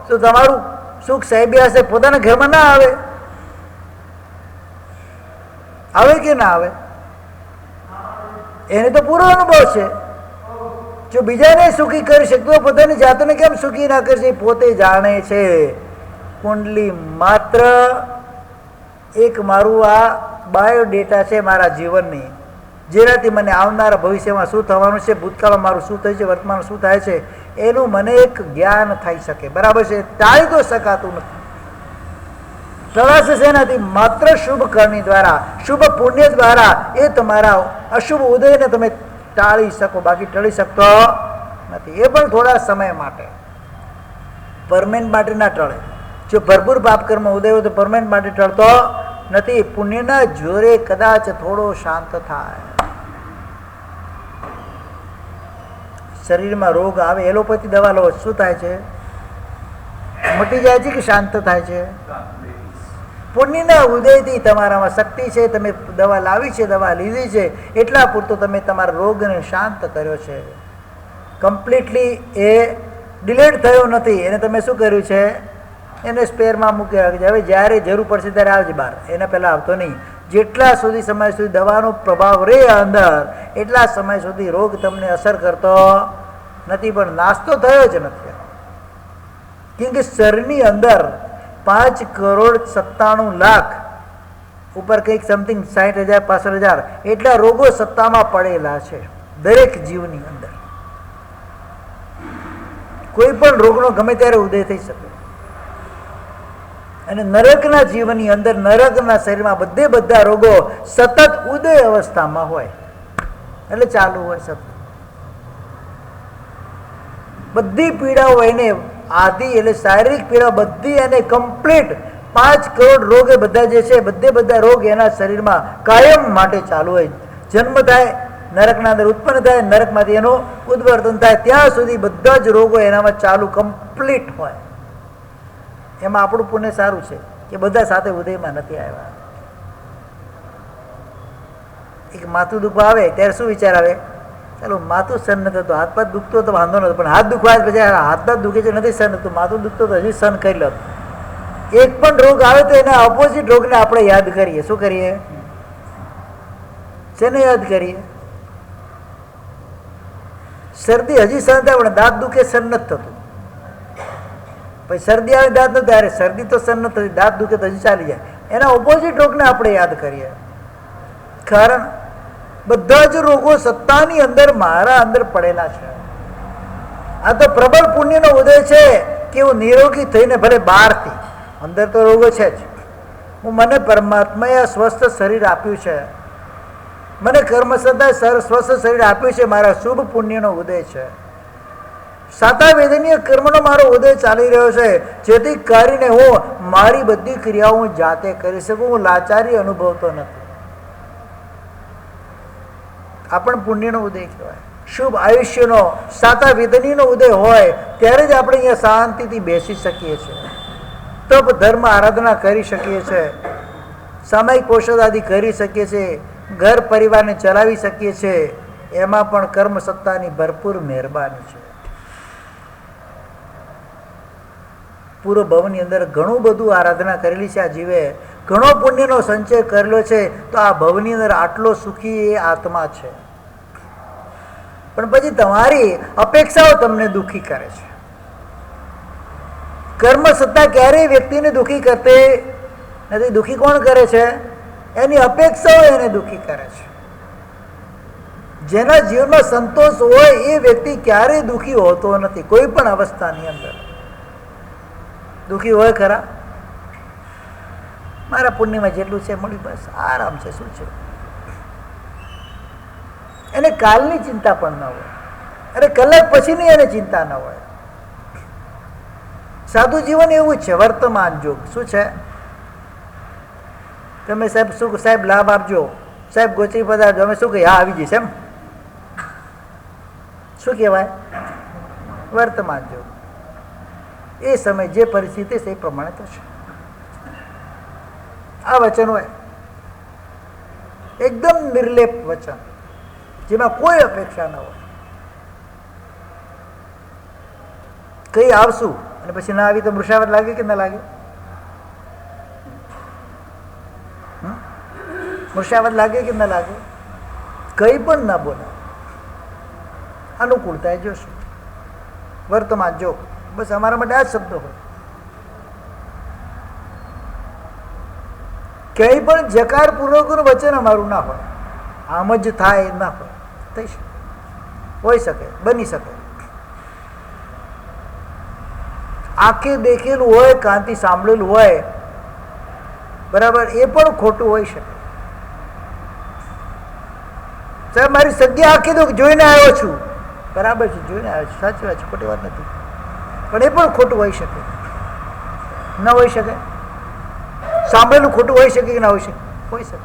તો તમારું સુખ સાહેબી હશે, પોતાના ઘરમાં ના આવે. આવે કે ના આવે? એને તો પૂરો અનુભવ છે. જો બીજાને સુખી કરી શકતો પોતાની જાતને કેમ સુખી ના કરશે? પોતે જાણે છે. કુંડલી માત્ર એક મારું આ બાયોડેટા છે મારા જીવનની, જેનાથી મને આવનારા ભવિષ્યમાં શું થવાનું છે, ભૂતકાળમાં મારું શું થયું છે, વર્તમાનમાં શું થાય છે, એનું મને એક જ્ઞાન થઈ શકે. બરાબર છે? ટાળી તો શકાતું નથી. ટળાશે શેનાથી? માત્ર શુભ કર્મ દ્વારા, શુભ પુણ્ય દ્વારા એ તમારા અશુભ ઉદયને તમે ટાળી શકો, બાકી ટળી શકતો નથી. એ પણ થોડા સમય માટે, પરમેનન્ટ માટે ના ટળે. જો ભરપૂર પાપ કર્મ ઉદય હોય તો પરમેનન્ટ માટે ટળતો નથી. પુણ્યના જોરે કદાચ થોડો શાંત થાય. શરીરમાં રોગ આવે, એલોપેથી દવા લો, શું થાય છે? મટી જાય છે કે શાંત થાય છે? પુણ્યના ઉદયથી તમારામાં શક્તિ છે, તમે દવા લાવી છે, દવા લીધી છે, એટલા પૂરતો તમે તમારા રોગને શાંત કર્યો છે. કમ્પ્લીટલી એ ડિલેટ થયો નથી. એને તમે શું કર્યું છે? એને સ્પેરમાં મૂકી રાખી છે. હવે જ્યારે જરૂર પડશે ત્યારે આવજે બહાર, એના પહેલાં આવતો નહીં. જેટલા સુધી સમય સુધી દવાનો પ્રભાવ રહે અંદર, એટલા સમય સુધી રોગ તમને અસર કરતો નથી. પણ નાસ્તો થયો જ નથી. કેમ કે શરીરની અંદર 5,97,00,000 ઉપર કંઈક સમથિંગ 60,000 65,000 એટલા રોગો સત્તામાં પડેલા છે દરેક જીવની અંદર. કોઈ પણ રોગનો ગમે ત્યારે ઉદય થઈ શકે. અને નરકના જીવનની અંદર, નરકના શરીરમાં બધા રોગો સતત ઉદય અવસ્થામાં હોય, એટલે ચાલુ હોય સતત. બધી પીડાઓ એને આદિ એટલે શારીરિક પીડા બધી એને કમ્પ્લીટ 5 કરોડ રોગ એ બધા જે છે, બધા રોગ એના શરીરમાં કાયમ માટે ચાલુ હોય. જન્મ થાય, નરકના અંદર ઉત્પન્ન થાય, નરકમાંથી એનું ઉદ્વર્તન થાય, ત્યાં સુધી બધા જ રોગો એનામાં ચાલુ કમ્પ્લીટ હોય. એમાં આપણું પુણ્ય સારું છે કે બધા સાથે ઉદયમાં નથી આવ્યા. એક માથું દુખવા આવે ત્યારે શું વિચાર આવે? ચાલો માથું સહન નથી થતું, હાથ પગ દુખતો તો વાંધો નતો, પણ હાથ દુખવા પછી હાથ પગ દુખે છે નથી સહન થતું, માથું દુખતો તો હજી સહન કરી લો. એક પણ રોગ આવે તો એના ઓપોઝિટ રોગને આપણે યાદ કરીએ. શું કરીએ? શેને યાદ કરીએ? શરદી હજી સહન થાય પણ દાંત દુખે સહન નથી થતું. પછી શરદી આવે દાંત નથી થાય, શરદી તો સહન નથી થતી, દાંત દુખે તો હજી ચાલી જાય. એના ઓપોઝિટ રોગને આપણે યાદ કરીએ. કારણ બધા જ રોગો સત્તાની અંદર મારા અંદર પડેલા છે. આ તો પ્રબળ પુણ્યનો ઉદય છે કે હું નિરોગી થઈને ભલે બહારથી, અંદર તો રોગો છે જ. મને પરમાત્માએ સ્વસ્થ શરીર આપ્યું છે, મને કર્મ સદા સ્વસ્થ શરીર આપ્યું છે. મારા શુભ પુણ્યનો ઉદય છે. સાતા વેદનીય કર્મનો મારો ઉદય ચાલી રહ્યો છે, જેથી કરીને હું મારી બધી ક્રિયાઓ હું જાતે કરી શકું. હું લાચારી અનુભવતો નથી. આ પણ પુણ્યનો ઉદય કહેવાય. શુભ આયુષ્યનો સાતા વેદનીનો ઉદય હોય ત્યારે જ આપણે અહીંયા શાંતિથી બેસી શકીએ છીએ, તપ ધર્મ આરાધના કરી શકીએ છીએ, સામાયિક પોષણ આદિ કરી શકીએ છીએ, ઘર પરિવારને ચલાવી શકીએ છીએ. એમાં પણ કર્મ સત્તાની ભરપૂર મહેરબાની છે. પૂરો ભવની અંદર ઘણું બધું આરાધના કરેલી છે. આ જીવે ઘણો પુણ્યનો સંચય કરેલો છે, તો આ ભવની અંદર આટલો સુખી એ આત્મા છે. પણ પછી તમારી અપેક્ષાઓ તમને દુઃખી કરે છે. કર્મ સત્તા ક્યારેય વ્યક્તિને દુઃખી કરતી નથી. દુઃખી કોણ કરે છે? એની અપેક્ષાઓ એને દુઃખી કરે છે. જેના જીવનમાં સંતોષ હોય એ વ્યક્તિ ક્યારેય દુઃખી હોતો નથી. કોઈ પણ અવસ્થાની અંદર દુઃખી હોય ખરા? મારા પુણ્યમાં જેટલું છે મળ્યું, બસ આરામ છે. શું છે? એને કાલની ચિંતા પણ ન હોય. અરે કલાક પછીની એને ચિંતા ન હોય. સાદું જીવન એવું જ છે. વર્તમાન જોગ શું છે? તમે સાહેબ શું સાહેબ લાભ આપજો, સાહેબ ગોચરી પધારજો, અમે શું કહીએ? હા આવી જઈશ. એમ શું કહેવાય? વર્તમાન જોગ. એ સમય જે પરિસ્થિતિ છે એ પ્રમાણે થશે. આ વચન હોય એકદમ નિર્લેપ વચન, જેમાં કોઈ અપેક્ષા ન હોય. કઈ આવશું અને પછી ના આવી તો મૃષાવત લાગે કે ના લાગે? મૃષાવત લાગે કે ના લાગે? કઈ પણ ના બોલે. અનુકૂળતા જોશું. વર્તમાન જોગ બસ અમારા માટે આ જ શબ્દો હોય. કંઈ પણ જકાર પૂર્વકનું વચન અમારું ના હોય. આમ જ થાય ના હોય. થઈ શકે, હોઈ શકે, બની શકે. આંખે દેખેલું હોય, કાનથી સાંભળેલું હોય, બરાબર, એ પણ ખોટું હોઈ શકે. સાહેબ મારી સગી આંખે તો જોઈને આવ્યો છું, બરાબર છે, જોઈને આવ્યો છું, સાચી વાત છે, ખોટી વાત નથી. પણ એ પણ ખોટું હોઈ શકે, ન હોઈ શકે. સાંભળેલું ખોટું હોઈ શકે કે ના હોઈ શકે? હોઈ શકે.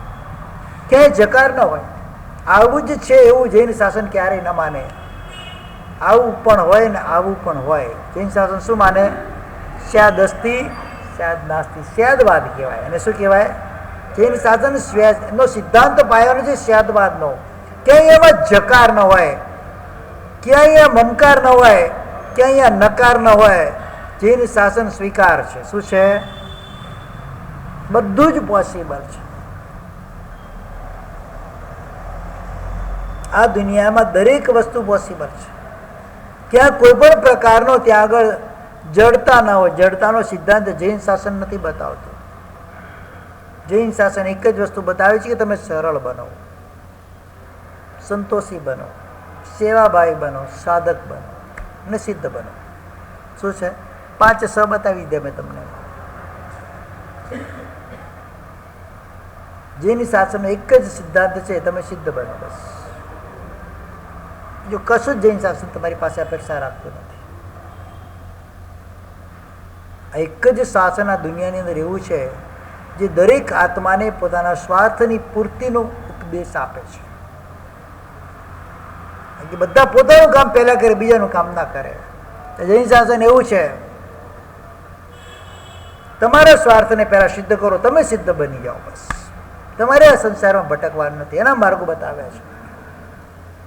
ક્યાંય જકાર ન હોય. આવું જ છે એવું જૈન શાસન ક્યારેય ન માને. આવું પણ હોય ને આવું પણ હોય. જૈન શાસન શું માને? સ્યાદ અસ્તિ સ્યાદ નાસ્તિ, સ્યાદવાદ કહેવાય. અને શું કહેવાય? જૈન શાસન નો સિદ્ધાંત પાયાનો છે સ્યાદવાદનો. ક્યાંય એમાં જકાર ન હોય, ક્યાંય મમકાર ન હોય, ક્યાંય નકાર ન હોય. જૈન શાસન સ્વીકાર છે. શું છે? બધું જ પોસિબલ છે. આ દુનિયામાં દરેક વસ્તુ પોસિબલ છે. ત્યાં કોઈ પણ પ્રકારનો ત્યાં આગળ જડતા ના હોય. જડતાનો સિદ્ધાંત જૈન શાસન નથી બતાવતો. જૈન શાસન એક જ વસ્તુ બતાવે છે કે તમે સરળ બનો, સંતોષી બનો, સેવાભાવી બનો, સાધક બનો અને સિદ્ધ બનો. શું છે? 5 સ બતાવી દે મેં તમને. જૈન શાસનનો એક જ સિદ્ધાંત છે, તમે સિદ્ધ બનો. બસ. જો કશું જ જૈન શાસન તમારી પાસે અપેક્ષા રાખતું નથી. આ એક જ શાસન આ દુનિયાની અંદર એવું છે જે દરેક આત્માને પોતાના સ્વાર્થની પૂર્તિનો ઉપદેશ આપે છે. કે બધા પોતાનું કામ પહેલા કરે, બીજાનું કામ ના કરે. જૈન શાસન એવું છે, તમારા સ્વાર્થને પહેલા સિદ્ધ કરો, તમે સિદ્ધ બની જાઓ. બસ. તમારે આ સંસારમાં ભટકવાનું નથી. એના માર્ગો બતાવ્યા છે.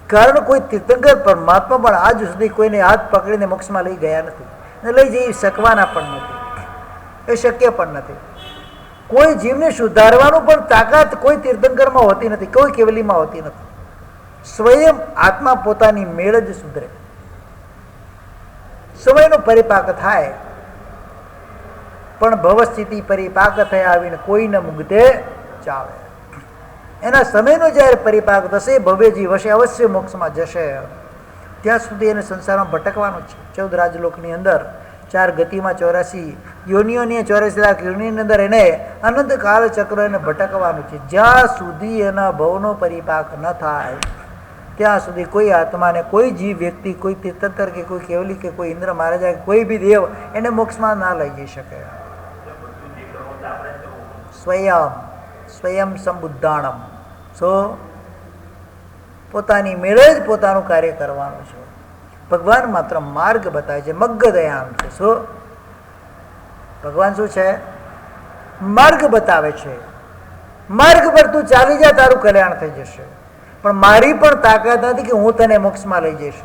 કારણ કોઈ તીર્થંકર પરમાત્મા પણ આજ સુધી કોઈને હાથ પકડીને મોક્ષમાં લઈ ગયા નથી ને લઈ જઈ શકવાના પણ નથી. એ શક્ય પણ નથી. કોઈ જીવને સુધારવાનું પણ તાકાત કોઈ તીર્થંકરમાં હોતી નથી, કોઈ કેવલીમાં હોતી નથી. સ્વયં આત્મા પોતાની મેળ જ સુધરે. સમયનો પરિપાક થાય પણ ભવસ્થિતિ પરિપાક થયા આવીને કોઈને મુગ્ધે ચાવે. એના સમયનો જ્યારે પરિપાક થશે, ભવ્યજી વશે અવશ્ય મોક્ષમાં જશે. ત્યાં સુધી એને સંસારમાં ભટકવાનું છે. 14 રાજલોકની અંદર 4 ગતિમાં 84 યોનિઓની 84 લાખ યોનિની અંદર એને અનંત કાળ ચક્ર એને ભટકવાનું છે. જ્યાં સુધી એના ભવનો પરિપાક ન થાય ત્યાં સુધી કોઈ આત્માને, કોઈ જીવ વ્યક્તિ, કોઈ તીર્થંકર કે કોઈ કેવલી કે કોઈ ઇન્દ્ર મહારાજા કે કોઈ બી દેવ એને મોક્ષમાં ના લઈ જઈ શકે. સ્વયં સંબુદ્ધાણમ. સો પોતાની મેળે જ પોતાનું કાર્ય કરવાનું છે. ભગવાન માત્ર માર્ગ બતાવે છે. મગ્ગ દયામ છે. શું ભગવાન શું છે? માર્ગ બતાવે છે. માર્ગ પર તું ચાલી જા, તારું કલ્યાણ થઈ જશે. પણ મારી પણ તાકાત નથી કે હું તને મોક્ષમાં લઈ જઈશ.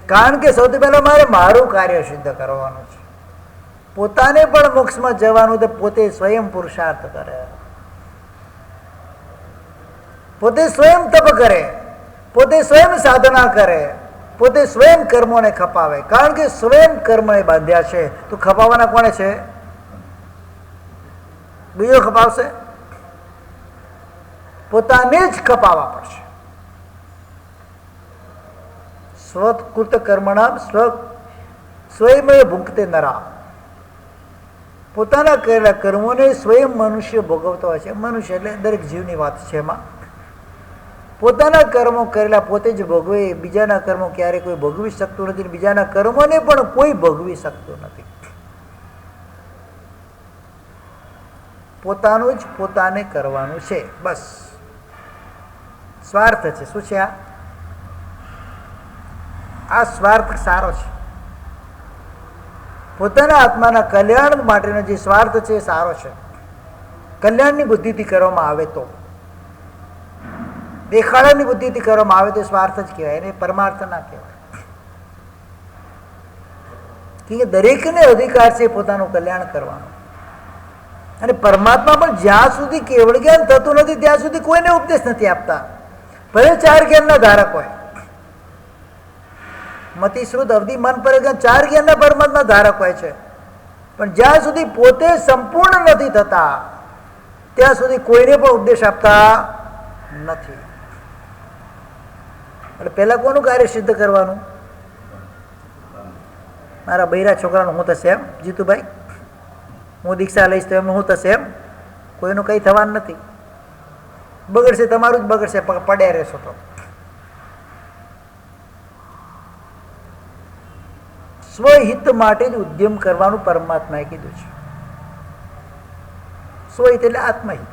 કારણ કે સૌથી પહેલા મારે મારું કાર્ય સિદ્ધ કરવાનું છે. પોતાને પણ મોક્ષમાં જવાનું તો પોતે સ્વયં પુરુષાર્થ કરે, પોતે સ્વયં તપ કરે, પોતે સ્વયં સાધના કરે, પોતે સ્વયં કર્મોને ખપાવે. કારણ કે સ્વયં કર્મને બાંધ્યા છે તો ખપાવવાના કોણે છે? બીજો ખપાવશે? પોતાને જ ખપાવવા પડશે. સ્વકૃત કર્મણામ સ્વયં ભૂંકતે નરા. પોતાના કરેલા કર્મોને સ્વયં મનુષ્ય ભોગવતો હોય છે. મનુષ્ય એટલે દરેક જીવની વાત છે. એમાં પોતાના કર્મો કરેલા પોતે જ ભોગવે. બીજાના કર્મો ક્યારેય કોઈ ભોગવી શકતું નથી, બીજાના કર્મોને પણ કોઈ ભોગવી શકતું નથી. પોતાનું જ પોતાને કરવાનું છે, બસ. સ્વાર્થ છે. શું છે આ સ્વાર્થ સારો છે. પોતાના આત્માના કલ્યાણ માટેનો જે સ્વાર્થ છે એ સારો છે. કલ્યાણની બુદ્ધિથી કરવામાં આવે તો, દેખાડાની બુદ્ધિથી કરવામાં આવે તો સ્વાર્થ જ કહેવાય, એને પરમાર્થ ના કહેવાય. કે દરેકને અધિકાર છે પોતાનું કલ્યાણ કરવાનો. અને પરમાત્મા પણ જ્યાં સુધી કેવળ જ્ઞાન થતું નથી ત્યાં સુધી કોઈને ઉપદેશ નથી આપતા, ભલે 4 જ્ઞાનના ધારક હોય. મતિ શ્રુત અવધિ મન પર 4 જ્ઞાનના પરમાત્મા ધારક હોય છે, પણ જ્યાં સુધી પોતે સંપૂર્ણ નથી થતા ત્યાં સુધી કોઈને પણ ઉપદેશ આપતા નથી. એટલે પહેલા કોનું કાર્ય સિદ્ધ કરવાનું? મારા બૈરા છોકરાનું શું થશે એમ? જીતુભાઈ, હું દીક્ષા લઈશ તો એમનું શું થશે એમ? કોઈનું કંઈ થવાનું નથી. બગડશે તમારું જ બગડશે, પડ્યા રહેશો તો. સ્વહિત માટે જ ઉદ્યમ કરવાનું પરમાત્માએ કીધું છે. સ્વહિત એટલે આત્મહિત.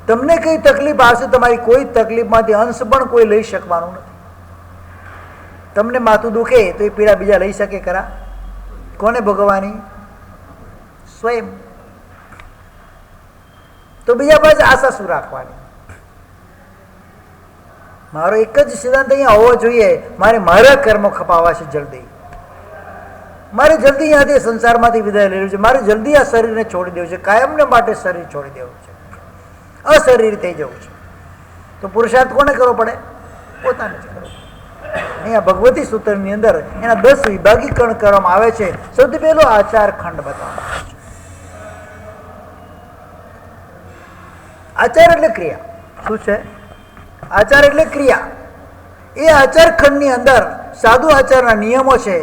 તમને કઈ તકલીફ આવશે, તમારી કોઈ તકલીફમાંથી અંશ પણ કોઈ લઈ શકવાનું નથી. તમને માથું દુખે તો એ પીડા બીજા લઈ શકે ખરા? કોને ભોગવવાની? સ્વયં. તો બીજા પાસે આશા શું રાખવાની? મારો એક જ સિદ્ધાંત અહીંયા હોવો જોઈએ, મારે મારા કર્મો ખપાવવા છે જલ્દી. મારે જલ્દી અહીંયાથી સંસારમાંથી વિદાય લેવું છે, મારે જલ્દી આ શરીરને છોડી દેવું છે, કાયમને માટે શરીર છોડી દેવું છે, અશરીર થઈ જવું છે. તો પુરુષાર્થ કોને કરવો પડે? પોતાને જ કરવો. અહીંયા ભગવતી સૂત્રની અંદર એના 10 વિભાગીકરણ કરવામાં આવે છે. સૌથી પહેલો આચાર ખંડ બતાવવામાં આવે છે. આચાર એટલે ક્રિયા. શું છે? આચાર એટલે ક્રિયા. એ આચાર ખંડની અંદર સાધુ આચારના નિયમો છે.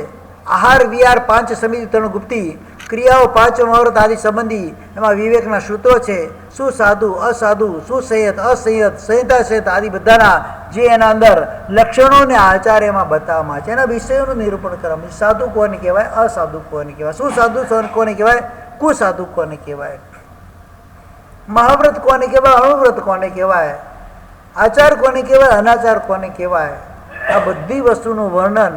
આહાર વિહાર 5 સમિતિ 3 ગુપ્તી, ક્રિયાઓ 5 મુહૂર્ત આદિ સંબંધી, એમાં વિવેકના સૂત્રો છે. શું સાધુ, અસાધુ, શું સંયત, અસંયત, સંહિતા સંહિત આદિ બધાના જે એના અંદર લક્ષણોને આચાર એમાં બતાવવામાં છે. એના વિષયોનું નિરૂપણ કરવામાં. સાધુ કોને કહેવાય, અસાધુ કોને કહેવાય, શું સાધુ કોને કહેવાય, કુસાધુ કોને કહેવાય, મહાવ્રત કોને કહેવાય, અણુવ્રત કોને કહેવાય, આચાર કોને કહેવાય, અનાચાર કોને કહેવાય. આ બધી વસ્તુનું વર્ણન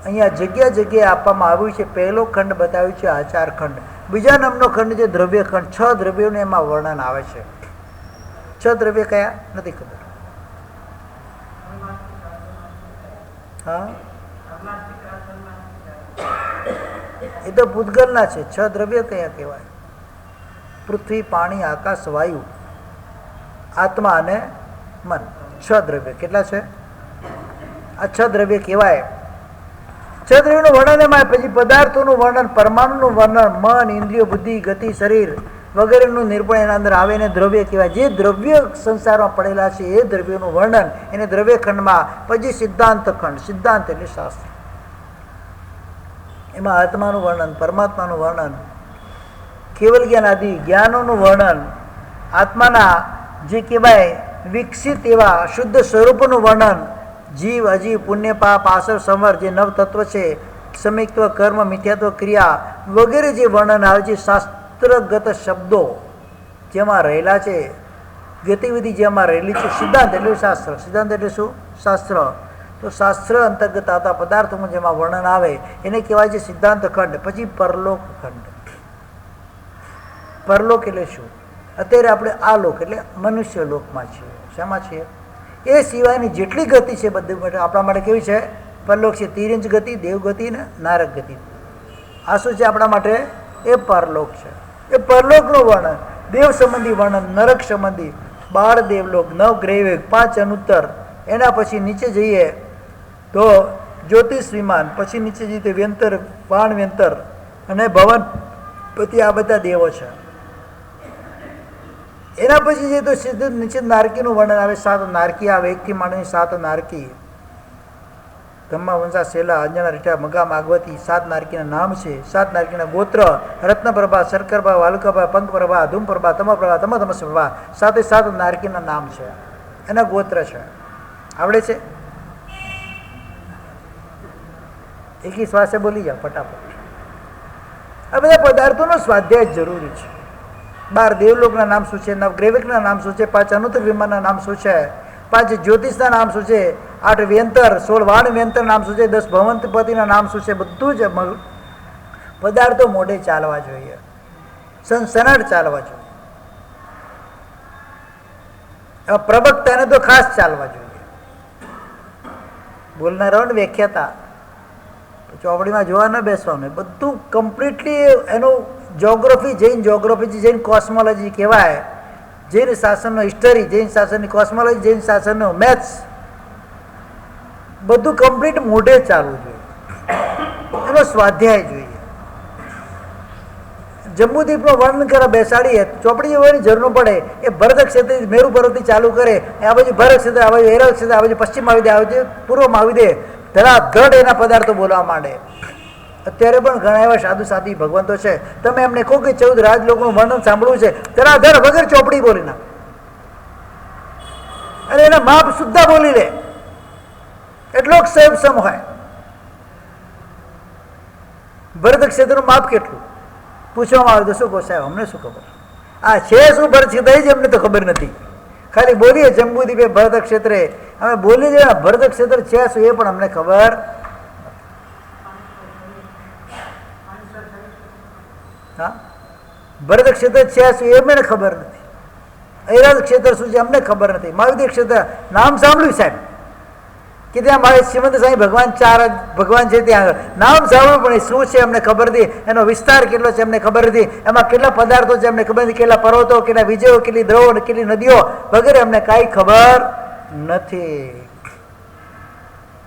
અહીંયા જગ્યા જગ્યાએ આપવામાં આવ્યું છે. પહેલો ખંડ બતાવ્યું છે આચાર ખંડ. બીજા નામનો ખંડ છે દ્રવ્ય ખંડ. 6 દ્રવ્યોને એમાં વર્ણન આવે છે. 6 દ્રવ્ય કયા નથી ખબર? હા, એ તો પૂતગલના છે. 6 દ્રવ્ય કયા કહેવાય? પૃથ્વી, પાણી, આકાશ, વાયુ, આત્મા અને મન. 6 દ્રવ્ય. કેટલા છે? આ 6 દ્રવ્ય કહેવાય. 6 દ્રવ્યનું વર્ણન એમાં. પછી પદાર્થોનું વર્ણન, પરમાણુનું વર્ણન, મન, ઇન્દ્રિયો, બુદ્ધિ, ગતિ, શરીર વગેરેનું નિરૂપણ એના અંદર આવે એને દ્રવ્ય કહેવાય. જે દ્રવ્ય સંસારમાં પડેલા છે એ દ્રવ્યોનું વર્ણન એને દ્રવ્ય ખંડમાં. પછી સિદ્ધાંત ખંડ. સિદ્ધાંત એટલે શાસ્ત્ર. એમાં આત્માનું વર્ણન, પરમાત્માનું વર્ણન, કેવલ જ્ઞાન આદિ જ્ઞાનોનું વર્ણન, આત્માના જે કહેવાય વિકસિત એવા શુદ્ધ સ્વરૂપનું વર્ણન, જીવ, અજીવ, પુણ્ય, પાપ, આસર, સંવર જે નવ તત્વ છે, સમિત્વ, કર્મ, મિથ્યાત્વ, ક્રિયા વગેરે જે વર્ણન આવે છે. શાસ્ત્રગત શબ્દો જેમાં રહેલા છે, ગતિવિધિ જેમાં રહેલી છે. સિદ્ધાંત એટલે શાસ્ત્ર. સિદ્ધાંત એટલે શું? શાસ્ત્ર. તો શાસ્ત્ર અંતર્ગત આવતા પદાર્થોમાં જેમાં વર્ણન આવે એને કહેવાય છે સિદ્ધાંત ખંડ. પછી પરલોક ખંડ. પરલોક એટલે શું? અત્યારે આપણે આ લોક એટલે મનુષ્ય લોકમાં છીએ. શામાં છીએ? એ સિવાયની જેટલી ગતિ છે બધી માટે આપણા માટે કેવી છે? પરલોક છે. તિર્યંચ ગતિ, દેવગતિ ને નારક ગતિ. આ શું છે આપણા માટે? એ પરલોક છે. એ પરલોકનું વર્ણન, દેવ સંબંધી વર્ણન, નરક સંબંધી, 12 દેવલોક, 9 ગ્રહવેગ, 5 અનુત્તર. એના પછી નીચે જઈએ તો જ્યોતિષ વિમાન, પછી નીચે જઈએ તો વ્યંતર, બાણ વ્યંતર અને ભવન. પછી આ બધા દેવો છે. એના પછી જઈએ તો સીધું નીચે નારકીનું વર્ણન આવે. 7 નારકી આવે, 1 થી માંડીને 7 નારકી. ધમ્મા વંશા શેલા અંજના રીઠા મગા માગવતી 7 નારકીના નામ છે. 7 નારકીના ગોત્ર રત્નપ્રભા, શર્કરભા, વાલુકાભા, પંકપ્રભા, ધૂમપ્રભા, તમપ્રભા, તમતમસપ્રભા, 7 નારકીના નામ છે, એના ગોત્ર છે. આવડે છે? એકી શ્વાસે બોલી જાઓ ફટાફટ. આ બધા પદાર્થોનો સ્વાધ્યાય જરૂરી છે. 12 દેવલોકના નામ શું છે, 9 ગ્રેવિકના નામ શું છે, 5 અનુત્તર વિમાનના નામ શું છે, 5 જ્યોતિષના નામ શું છે, 8 વ્યંતર, 16 વાણ વ્યંતર નામ શું છે, 10 ભવંતપતિના નામ શું છે, બધું જ પદાર્થો મોઢે ચાલવા જોઈએ, સનસનાટ ચાલવા જોઈએ. પ્રવક્તાને તો ખાસ ચાલવા જોઈએ. બોલનારાઓને વ્યાખ્યાતા ચોપડીમાં જોવા ન બેસવાનું, બધું કમ્પ્લીટલી એનું જોગ્રાફી, જૈન કોસ્મોલોજી કહેવાય. જૈન શાસનનો હિસ્ટરી, જૈન શાસનની કોસ્મોલોજી, જૈન શાસનનો મેથ્સ, બધું કમ્પ્લીટ મોઢે ચાલવું જોઈએ, એનો સ્વાધ્યાય જોઈએ. જંબુદ્વીપનું વર્ણન કરવા બેસાડીએ, ચોપડી જોવાની જરૂર ન પડે. એ ભરત ક્ષેત્ર મેરુ પર્વતથી ચાલુ કરે, આ બાજુ ભરત ક્ષેત્ર, આ બાજુ એરલ ક્ષેત્ર, આ બાજુ પશ્ચિમ આવી દે, આ બાજુ પૂર્વમાં આવી દે, ધડાધડ એના પદાર્થો બોલવા માંડે. અત્યારે પણ ઘણા એવા સાધુ સાધ્વી ભગવંતો છે, તમે એમને કહો કે 14 રાજલોકનું વર્ણન સાંભળવું છે, ધડાધડ વગર ચોપડી બોલી નાખે, અને એના માપ સુદ્ધા બોલી લે, એટલો ક્ષેમ હોય. ભરત ક્ષેત્રનું માપ કેટલું પૂછવામાં આવે તો શું કહો સાહેબ, અમને શું ખબર, આ છે શું ભરત ક્ષેત્ર જ અમને તો ખબર નથી. ખાલી બોલીએ જંબુદ્વીપે ભરત ક્ષેત્રે, અમે બોલી જઈએ ભરત ક્ષેત્ર છે શું એ પણ અમને ખબર. હા, ભરત ક્ષેત્ર છે શું એ મને ખબર નથી. ઐરાવત ક્ષેત્ર શું છે અમને ખબર નથી. મહાવિદ્ય ક્ષેત્ર નામ સાંભળ્યું સાહેબ કે ત્યાં મારે શ્રીમંત સાંઈ ભગવાન 4 ભગવાન છે, ત્યાં આગળ નામ સાંભળ્યું પણ એ શું છે અમને ખબર નથી. એનો વિસ્તાર કેટલો છે અમને ખબર નથી. એમાં કેટલા પદાર્થો છે અમને ખબર નથી. કેટલા પર્વતો, કેટલા વિજયો, કેટલી દ્રવો, કેટલી નદીઓ વગેરે અમને કાંઈ ખબર નથી.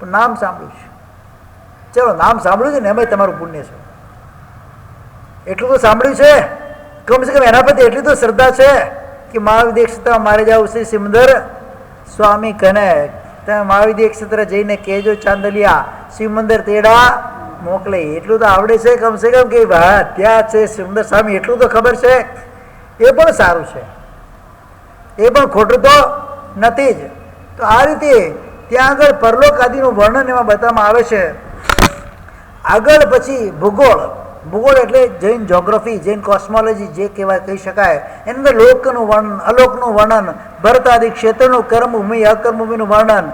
પણ નામ સાંભળ્યું છે. ચલો, નામ સાંભળ્યું છે ને એમાં તમારું પુણ્ય છે. એટલું તો સાંભળ્યું છે, કમસે કમ એના પ્રત્યે એટલી તો શ્રદ્ધા છે કે મહાવિદ્ય ક્ષેત્રમાં મારે જાવ શ્રી સિમંદર સ્વામી કને, તમે મહાવિદ્ય ક્ષેત્ર જઈને કહેજો ચાંદલિયા સિમંદર તેડા મોકલે. એટલું તો આવડે છે કમસે કમ કે હા ત્યાં છે સિમંદર સ્વામી, એટલું તો ખબર છે. એ પણ સારું છે, એ પણ ખોટું તો નથી જ. તો આ રીતે ત્યાં આગળ પરલોક આદિનું વર્ણન એમાં બતાવવામાં આવે છે. આગળ પછી ભૂગોળ. ભૂગોળ એટલે જૈન જોગ્રાફી, જૈન કોસ્મોલોજી જે કહેવાય કહી શકાય. એની અંદર લોકનું વર્ણન, અલોકનું વર્ણન, ભરત આદિ ક્ષેત્રનું કર્મભૂમિ, અકર્મભૂમિનું વર્ણન,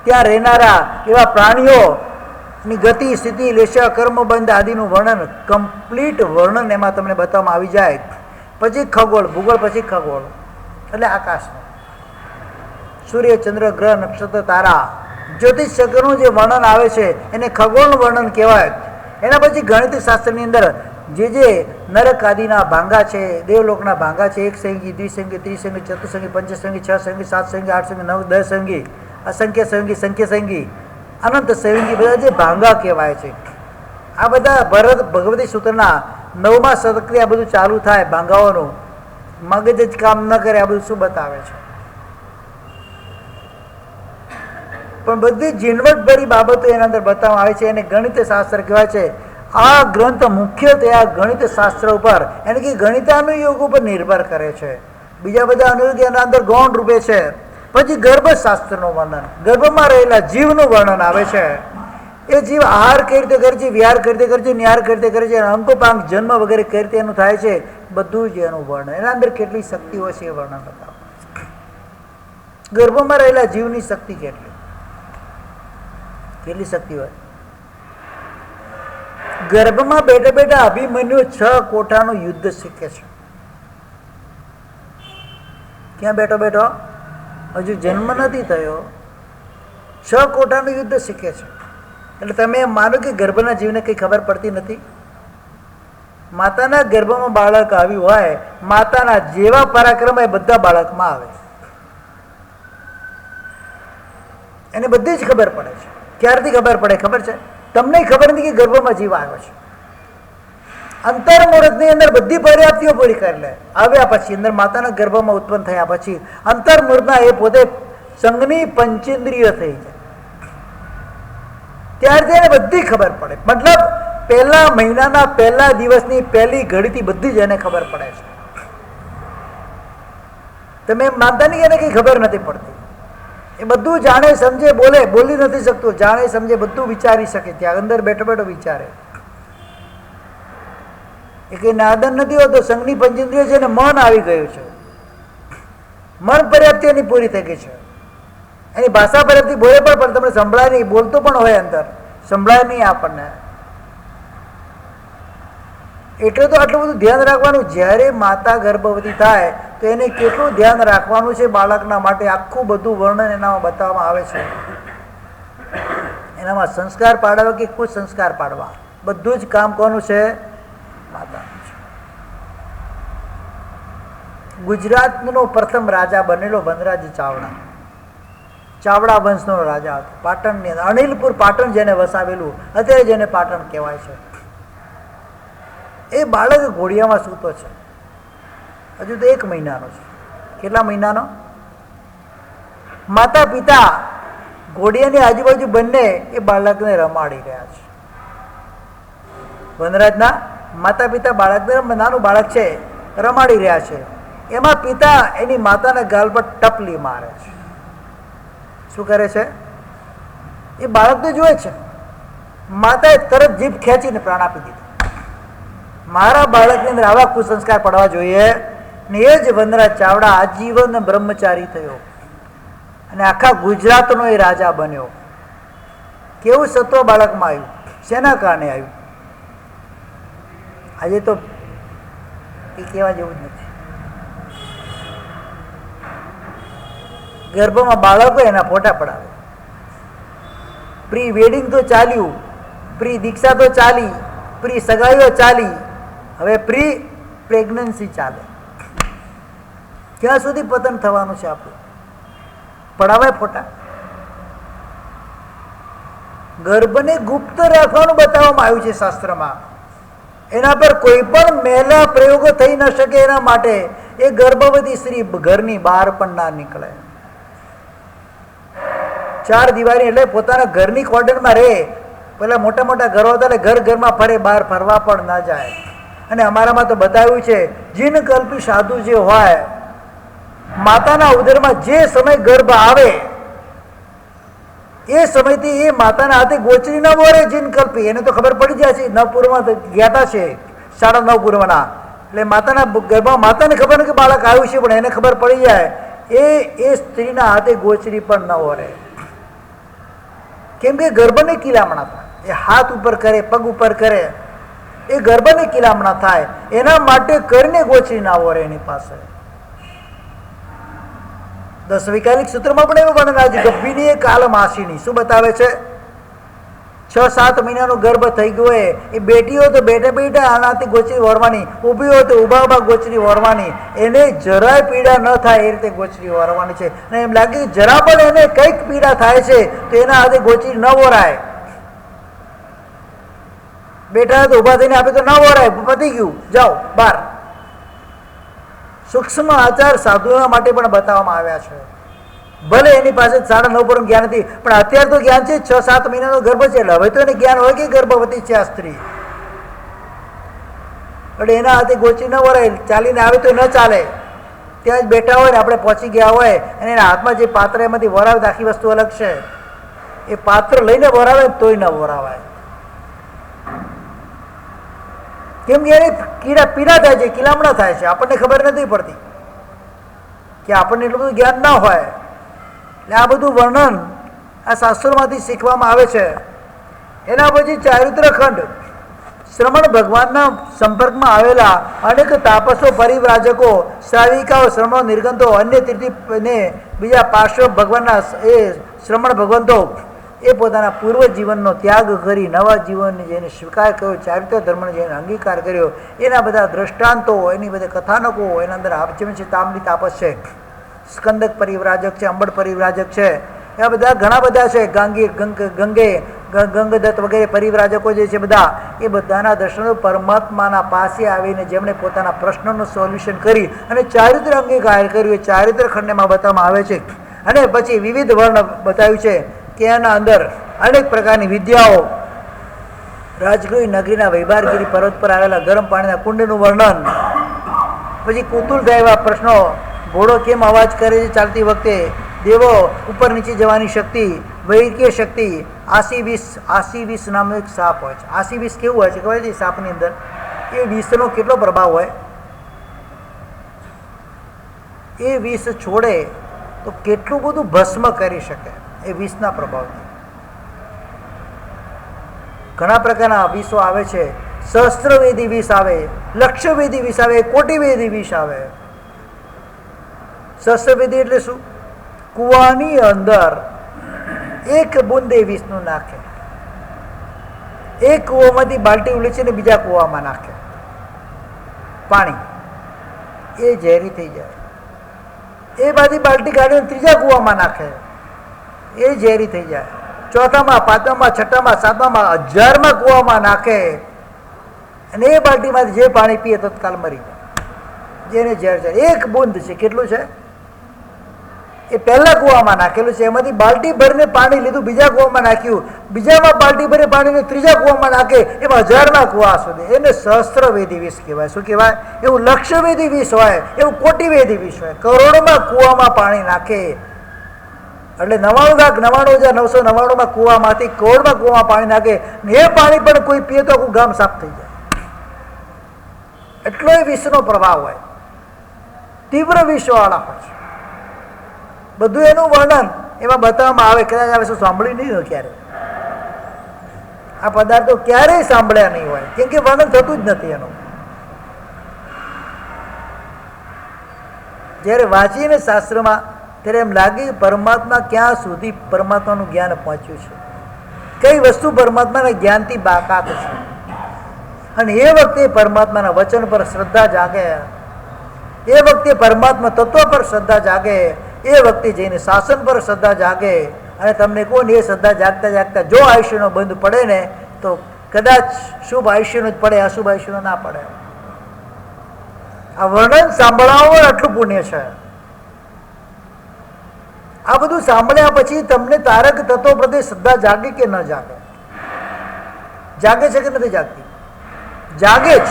ત્યાં રહેનારા એવા પ્રાણીઓની ગતિ, સ્થિતિ, લેશા, કર્મબંધ આદિનું વર્ણન, કમ્પ્લીટ વર્ણન એમાં તમને બતાવવામાં આવી જાય. પછી ખગોળ. ભૂગોળ પછી ખગોળ એટલે આકાશનું સૂર્ય, ચંદ્ર, ગ્રહ, નક્ષત્ર, તારા, જ્યોતિષ ચક્રનું જે વર્ણન આવે છે એને ખગોળનું વર્ણન કહેવાય. એના પછી ગણિત શાસ્ત્રની અંદર જે નરક આદિના ભાંગા છે, દેવલોકના ભાંગા છે, 1 સંગી, દ્વિસંગી, ત્રિસંગી, ચતુસંગી, પંચસંગી, 6 સંગી, 7 સંગી, 8 સંગી, 9, 10 સંગી, અસંખ્ય સંગી, સંખ્ય સંગી, અનંત સંગી, બધા જે ભાંગા કહેવાય છે. આ બધા ભગવતી સૂત્રના 9મા શતકથી આ બધું ચાલુ થાય. ભાંગાઓનું મગજ જ કામ ન કરે, આ બધું શું બતાવે છે. પણ બધી ઝીણવટભરી બાબતો એના અંદર બતાવવામાં આવે છે. એને ગણિત શાસ્ત્ર કહેવાય છે. આ ગ્રંથ મુખ્યત્વે આ ગણિત શાસ્ત્ર ઉપર, એટલે કે ગણિતાનુયોગ ઉપર નિર્ભર કરે છે. બીજા બધા અનુયોગ એના અંદર ગૌણ રૂપે છે. પછી ગર્ભશાસ્ત્રનું વર્ણન, ગર્ભમાં રહેલા જીવનું વર્ણન આવે છે. એ જીવ આહાર કઈ રીતે કરે છે, વિહાર કઈ રીતે કરે છે, નિહાર કઈ રીતે કરે છે, અંકોપાંક જન્મ વગેરે કઈ રીતે એનું થાય છે, બધું જ એનું વર્ણન. એના અંદર કેટલી શક્તિઓ છે એ વર્ણન બતાવે. ગર્ભમાં રહેલા જીવની શક્તિ કેટલી શક્તિ હોય. ગર્ભમાં બેઠા બેઠા અભિમન્યુ 6 કોઠાનું યુદ્ધ શીખે છે. ક્યાં બેઠો બેઠો, હજુ જન્મ નથી થયો, 6 કોઠાનું યુદ્ધ શીખે છે. એટલે તમે એમ માનો કે ગર્ભના જીવને કંઈ ખબર પડતી નથી. માતાના ગર્ભમાં બાળક આવ્યું હોય, માતાના જેવા પરાક્રમ એ બધા બાળકમાં આવે, એને બધી જ ખબર પડે છે. ક્યારથી ખબર પડે ખબર છે તમને? ખબર નથી કે ગર્ભમાં જીવ આવ્યો છે. અંતર્મુહૂર્તની અંદર બધી પર્યાપ્તિઓ પૂરી કરી લે. આવ્યા પછી અંદર માતાના ગર્ભમાં ઉત્પન્ન થયા પછી અંતર્મુહૂર્તના એ પોતે સંઘની પંચેન્દ્રિય થઈ જાય. ત્યારથી એને બધી ખબર પડે. મતલબ પહેલા મહિનાના પહેલા દિવસની પહેલી ઘડીથી બધી જ એને ખબર પડે છે. તમે એમ માનતા નહીં એને કંઈ ખબર નથી પડતી. એ બધું જાણે સમજે, બોલી નથી શકતું, જાણે સમજે, બધું વિચારી શકે. ત્યાં અંદર બેઠો બેઠો વિચારે. એ કંઈ નાદન નથી હોતો. સંઘની પંચેન્દ્રિય છે ને મન આવી ગયું છે. મન પર્યાપ્તિ એની પૂરી થઈ ગઈ છે. એની ભાષા પર્યાપ્તિ બોલે પણ તમને સંભળાય નહીં. બોલતો પણ હોય અંદર, સંભળાય નહીં આપણને. એટલે તો આટલું બધું ધ્યાન રાખવાનું. જ્યારે માતા ગર્ભવતી થાય તો એને કેટલું ધ્યાન રાખવાનું છે બાળકના માટે, આખું બધું વર્ણન એનામાં બતાવવામાં આવે છે. એનામાં સંસ્કાર પાડવા કે કોઈ સંસ્કાર પાડવા, બધું જ કામ કોનું છે? માતાનું છે. ગુજરાતનો પ્રથમ રાજા બનેલો વનરાજ ચાવડા. ચાવડા વંશનો રાજા હતો. પાટણની અંદર અનિલપુર પાટણ જેને વસાવેલું, અત્યારે જેને પાટણ કહેવાય છે. એ બાળક ઘોડિયામાં સૂતો છે. હજુ તો 1 મહિનાનો છે. કેટલા મહિનાનો? માતા પિતા ઘોડિયાની આજુબાજુ બંને એ બાળકને રમાડી રહ્યા છે. વનરાજના માતા પિતા બાળકને, નાનું બાળક છે, રમાડી રહ્યા છે. એમાં પિતા એની માતાના ગાલ પર ટપલી મારે છે. શું કરે છે? એ બાળક તો જુએ છે. માતાએ તરત જીભ ખેંચીને પ્રાણ આપી દીધો. મારા બાળકની અંદર આવા કુસંસ્કાર પડવા જોઈએ. ને એ જ વનરાજ ચાવડા આજીવન બ્રહ્મચારી થયો અને આખા ગુજરાતનો એ રાજા બન્યો. કેવું સત્વ બાળકમાં આવ્યું, શેના કારણે આવ્યું? આજે તો એ કહેવા જેવું જ નથી. ગર્ભમાં બાળકો એના ફોટા પડાવે. પ્રી વેડિંગ તો ચાલ્યું, પ્રી દીક્ષા તો ચાલી, પ્રી સગાઈઓ ચાલી, હવે પ્રી પ્રેગ્નન્સી ચાલે. ક્યાં સુધી પતન થવાનું છે આપણું? પડાવાય ફોટા. ગર્ભને ગુપ્ત રાખવાનું બતાવવામાં આવ્યું છે શાસ્ત્રમાં. એના પર કોઈ પણ મેલા પ્રયોગો થઈ ન શકે એના માટે એ ગર્ભવતી સ્ત્રી ઘરની બહાર પણ ના નીકળે. 4 દિવાળી એટલે પોતાના ઘરની કોર્ડનમાં રહે. પેલા મોટા મોટા ઘરો હતા એટલે ઘરમાં ફરે, બહાર ફરવા પણ ના જાય. અને અમારામાં તો બતાવ્યું છે, જીન કલ્પી સાધુ જે હોય, માતાના ઉદરમાં જે સમય ગર્ભ આવે એ સમયથી એ માતાના હાથે ગોચરી ન મોરે. જીન કલ્પી એને તો ખબર પડી જાય છે. 9 પૂર્વમાં ગયા છે, 9:30 પૂર્વના, એટલે માતાના ગર્ભમાં માતાને ખબર નથી કે બાળક આવ્યું છે, પણ એને ખબર પડી જાય. એ સ્ત્રીના હાથે ગોચરી પણ ન ઓરે. કેમ કે ગર્ભને કિલામણા થાય. એ હાથ ઉપર કરે, પગ ઉપર કરે, એ ગર્ભને કિલામણા થાય. એના માટે કરીને ગોચરી ના ઓરે એની પાસે. 10 વૈકાલિક સૂત્રમાં પણ એવું વર્ણન આવે છે. ગર્ભિણી એ કાલમાસીની. શું બતાવે છે? 6-7 મહિનાનો ગર્ભ થઈ ગયો હોય એ બેટી હોય તો બેઠા બેઠા આનાથી ગોચરી વરવાની, ઊભી હોય તો ઊભા ઊભા ગોચરી વરવાની. એને જરાય પીડા ન થાય એ રીતે ગોચરી વરવાની છે. અને એમ લાગે કે જરા પણ એને કંઈક પીડા થાય છે તો એના હાથે ગોચરી ન વરાય. બેઠા તો ઊભા થઈને આપે તો ન વરાય, પતી ગયું, જાઓ બહાર. સૂક્ષ્મ આચાર સાધુઓના માટે પણ બતાવવામાં આવ્યા છે. ભલે એની પાસે 9:30 પર જ્ઞાન નથી, પણ અત્યારે તો જ્ઞાન છે. 6-7 મહિનાનો ગર્ભ છે એટલે હવે તો એને જ્ઞાન હોય કે ગર્ભવતી છે આ સ્ત્રી. એટલે એના હાથે ગોચરી ન વરાય. ચાલીને આવે તો ન ચાલે. ત્યાં જ બેઠા હોય ને આપણે પહોંચી ગયા હોય અને એના હાથમાં જે પાત્ર એમાંથી વરાવે, આખી વસ્તુ અલગ છે. એ પાત્ર લઈને વરાવે તોય ન વરાવાય. કેમ કે એને પીડા થાય છે, કિલામણા થાય છે. આપણને ખબર નથી પડતી કે આપણને એટલું બધું જ્ઞાન ના હોય. એટલે આ બધું વર્ણન આ શાસ્ત્રોમાંથી શીખવામાં આવે છે. એના પછી ચારિત્ર ખંડ. શ્રમણ ભગવાનના સંપર્કમાં આવેલા અનેક તાપસો, પરિવ્રાજકો, શ્રાવિકાઓ, શ્રમણ નિર્ગંતો, અન્ય તીર્થને બીજા પાર્શ્વ ભગવાનના એ શ્રમણ ભગવંતો એ પોતાના પૂર્વ જીવનનો ત્યાગ કરી નવા જીવનને જેને સ્વીકાર કર્યો, ચારિત્ર ધર્મને જેને અંગીકાર કર્યો, એના બધા દ્રષ્ટાંતો, એની બધા કથાનકો એના અંદર જેમ છે. તામલી તાપસ છે, સ્કંદક પરિવ્રાજક છે, અંબડ પરિવ્રાજક છે, એવા બધા ઘણા બધા છે. ગંગદત્ત વગેરે પરિવ્રાજકો જે છે બધા, એ બધાના દર્શનો પરમાત્માના પાસે આવીને જેમણે પોતાના પ્રશ્નોનું સોલ્યુશન કરી અને ચારિત્ર અંગીકાર કર્યું, એ ચારિત્ર ખંડમાં બતાવવામાં આવે છે. અને પછી વિવિધ વર્ણ બતાવ્યું છે કે એના અંદર અનેક પ્રકારની વિદ્યાઓ, રાજગૃહ નગરીના વૈભારગીરી પર્વત પર આવેલા ગરમ પાણીના કુંડનું વર્ણન, પછી કુતૂહલ થાય એવા પ્રશ્નો, ઘોડો કેમ અવાજ કરે છે ચાલતી વખતે, દેવો ઉપર નીચે જવાની શક્તિ, વૈકીય શક્તિ, આસી વિષ નામનો એક સાપ હોય છે. આસી વિષ કેવું હોય છે ખબર છે? સાપની અંદર એ વિષનો કેટલો પ્રભાવ હોય, એ વિષ છોડે તો કેટલું બધું ભસ્મ કરી શકે એ વિષના પ્રભાવથી. ઘણા પ્રકારના વિષો આવે છે. સહસ્ત્રવેદી વિષ આવે, લક્ષવેદી વિષ આવે, કોટિવેદી વિષ આવે. સહસ્ત્રવેદી એટલે શું? કૂવાની અંદર એક બુંદ એ વિષનું નાખે, એક કૂવામાંથી બાલટી ઉલેચીને બીજા કૂવામાં નાખે પાણી, એ ઝેરી થઈ જાય. એ બાજુ બાલટી કાઢીને ત્રીજા કૂવામાં નાખે, એ ઝેરી થઈ જાય. ચોથામાં, પાંચમામાં, છઠ્ઠામાં, સાતમામાં, 1000માં કૂવામાં નાખે અને એ બાલટીમાંથી જે પાણી પીએ તત્કાલ મરી જાય, જેને ઝેર છે. એક બુંદ છે, કેટલું છે? એ પહેલા કૂવામાં નાખેલું છે, એમાંથી બાલટી ભરીને પાણી લીધું, બીજા કૂવામાં નાખ્યું, બીજામાં બાલટી ભરી પાણીને ત્રીજા કૂવામાં નાખે, એમાં 1000માં કૂવા સુધી. એને સહસ્ત્રવેદી વિષ કહેવાય. શું કહેવાય? એવું લક્ષવેદી વિષ હોય, એવું કોટિવેદી વિષ હોય. કરોડોમાં કૂવામાં પાણી નાખે એટલે 99,99,999 કૂવામાંથી કરોડમાં કૂવામાં પાણી નાખે, એ પાણી પણ કોઈ પીએ તો આખું ગામ સાફ થઈ જાય. એટલો એ વિષનો પ્રભાવ હોય, તીવ્ર વિષવાળા હોય છે. બધું એનું વર્ણન એમાં બતાવવામાં આવે. કદાચ આવે શું સાંભળ્યું નહીં હોય ક્યારે, આ પદાર્થો ક્યારેય સાંભળ્યા નહીં હોય, કેમ કે વર્ણન થતું જ નથી એનું. જ્યારે વાંચીને શાસ્ત્રમાં ત્યારે એમ લાગે કે પરમાત્મા ક્યાં સુધી પરમાત્માનું જ્ઞાન પહોંચ્યું છે, કઈ વસ્તુ પરમાત્માના જ્ઞાનથી બાકાત છે. અને એ વખતે પરમાત્માના વચન પર શ્રદ્ધા જાગે, એ વખતે પરમાત્મા તત્વ પર શ્રદ્ધા જાગે, એ વખતે જઈને શાસન પર શ્રદ્ધા જાગે. અને તમને કહું ને, એ શ્રદ્ધા જાગતા જાગતા જો આયુષ્યનો બંધ પડે ને તો કદાચ શુભ આયુષ્યનો જ પડે, અશુભ આયુષ્યનો ના પડે. આ વર્ણન સાંભળવામાં આટલું પુણ્ય છે. આ બધું સાંભળ્યા પછી તમને તારક તત્વો પ્રત્યે શ્રદ્ધા જાગે કે ન જાગે? જાગે છે કે નથી જાગતી? જાગે જ.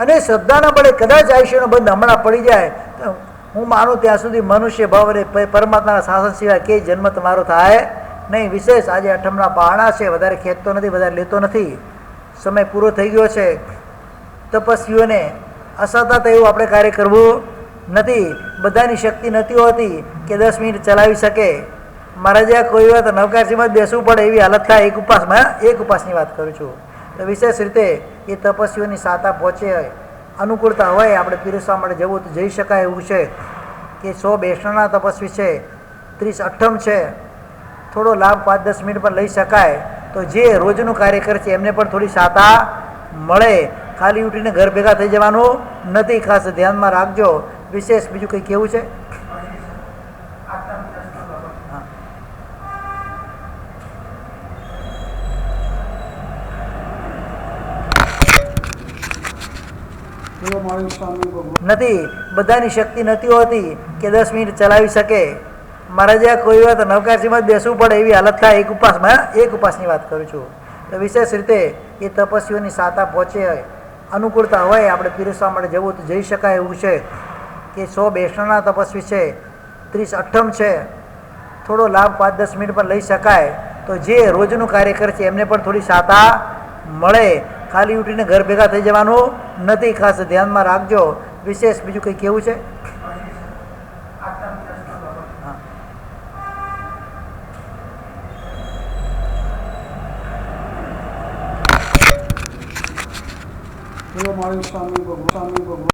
અને શ્રદ્ધાના બળે કદાચ આયુષ્યનો બંધ હમણાં પડી જાય તો હું માનું ત્યાં સુધી મનુષ્ય ભાવ અને પરમાત્માના શાસન સિવાય કે જન્મ તમારો થાય નહીં. વિશેષ આજે અઠમના પહાણા છે, વધારે ખેંચતો નથી, વધારે લેતો નથી. સમય પૂરો થઈ ગયો છે. તપસ્વીઓને અસતત એવું આપણે કાર્ય કરવું નથી. બધાની શક્તિ નથી હોતી કે 10 મિનિટ ચલાવી શકે. મારા જ્યાં કોઈ વાર તો નવકાશીમાં જ બેસવું પડે એવી હાલત થાય. એક ઉપાસની વાત કરું છું. તો વિશેષ રીતે એ તપસ્વીઓની સાતા પહોંચે, અનુકૂળતા હોય, આપણે પીરસવા માટે જવું તો જઈ શકાય એવું છે કે 100 બેસણાના તપસ્વી છે, 30 અઠ્ઠમ છે, થોડો લાભ 5-10 મિનિટ પર લઈ શકાય. તો જે રોજનું કાર્ય કરે છે એમને પણ થોડી સાતા મળે. ખાલી ઉઠીને ઘર ભેગા થઈ જવાનું નથી, ખાસ ધ્યાનમાં રાખજો. વિશેષ બીજું કંઈ કેવું છે? નથી, બધાની શક્તિ નથી હોતી કે 10 મિનિટ ચલાવી શકે. મારા જ્યાં કોઈ વાર તો નવકાશીમાં જ બેસવું પડે એવી હાલત થાય. એક ઉપાસની વાત કરું છું. તો વિશેષ રીતે એ તપસ્વીઓની સાતા પહોંચે, અનુકૂળતા હોય, આપણે પીરસવા માટે જવું તો જઈ શકાય એવું છે કે 100 બેસણાના તપસ્વી છે, 30 અઠ્ઠમ છે, થોડો લાભ 5-10 મિનિટ પર લઈ શકાય. તો જે રોજનું કાર્ય કરે છે એમને પણ થોડી સાતા મળે. ખાલી ઉઠીને ઘર ભેગા થઈ જવાનું નથી, ખાસ ધ્યાનમાં રાખજો. વિશેષ બીજું કંઈ કેવું છે? મારી સ્વામી ભગવાન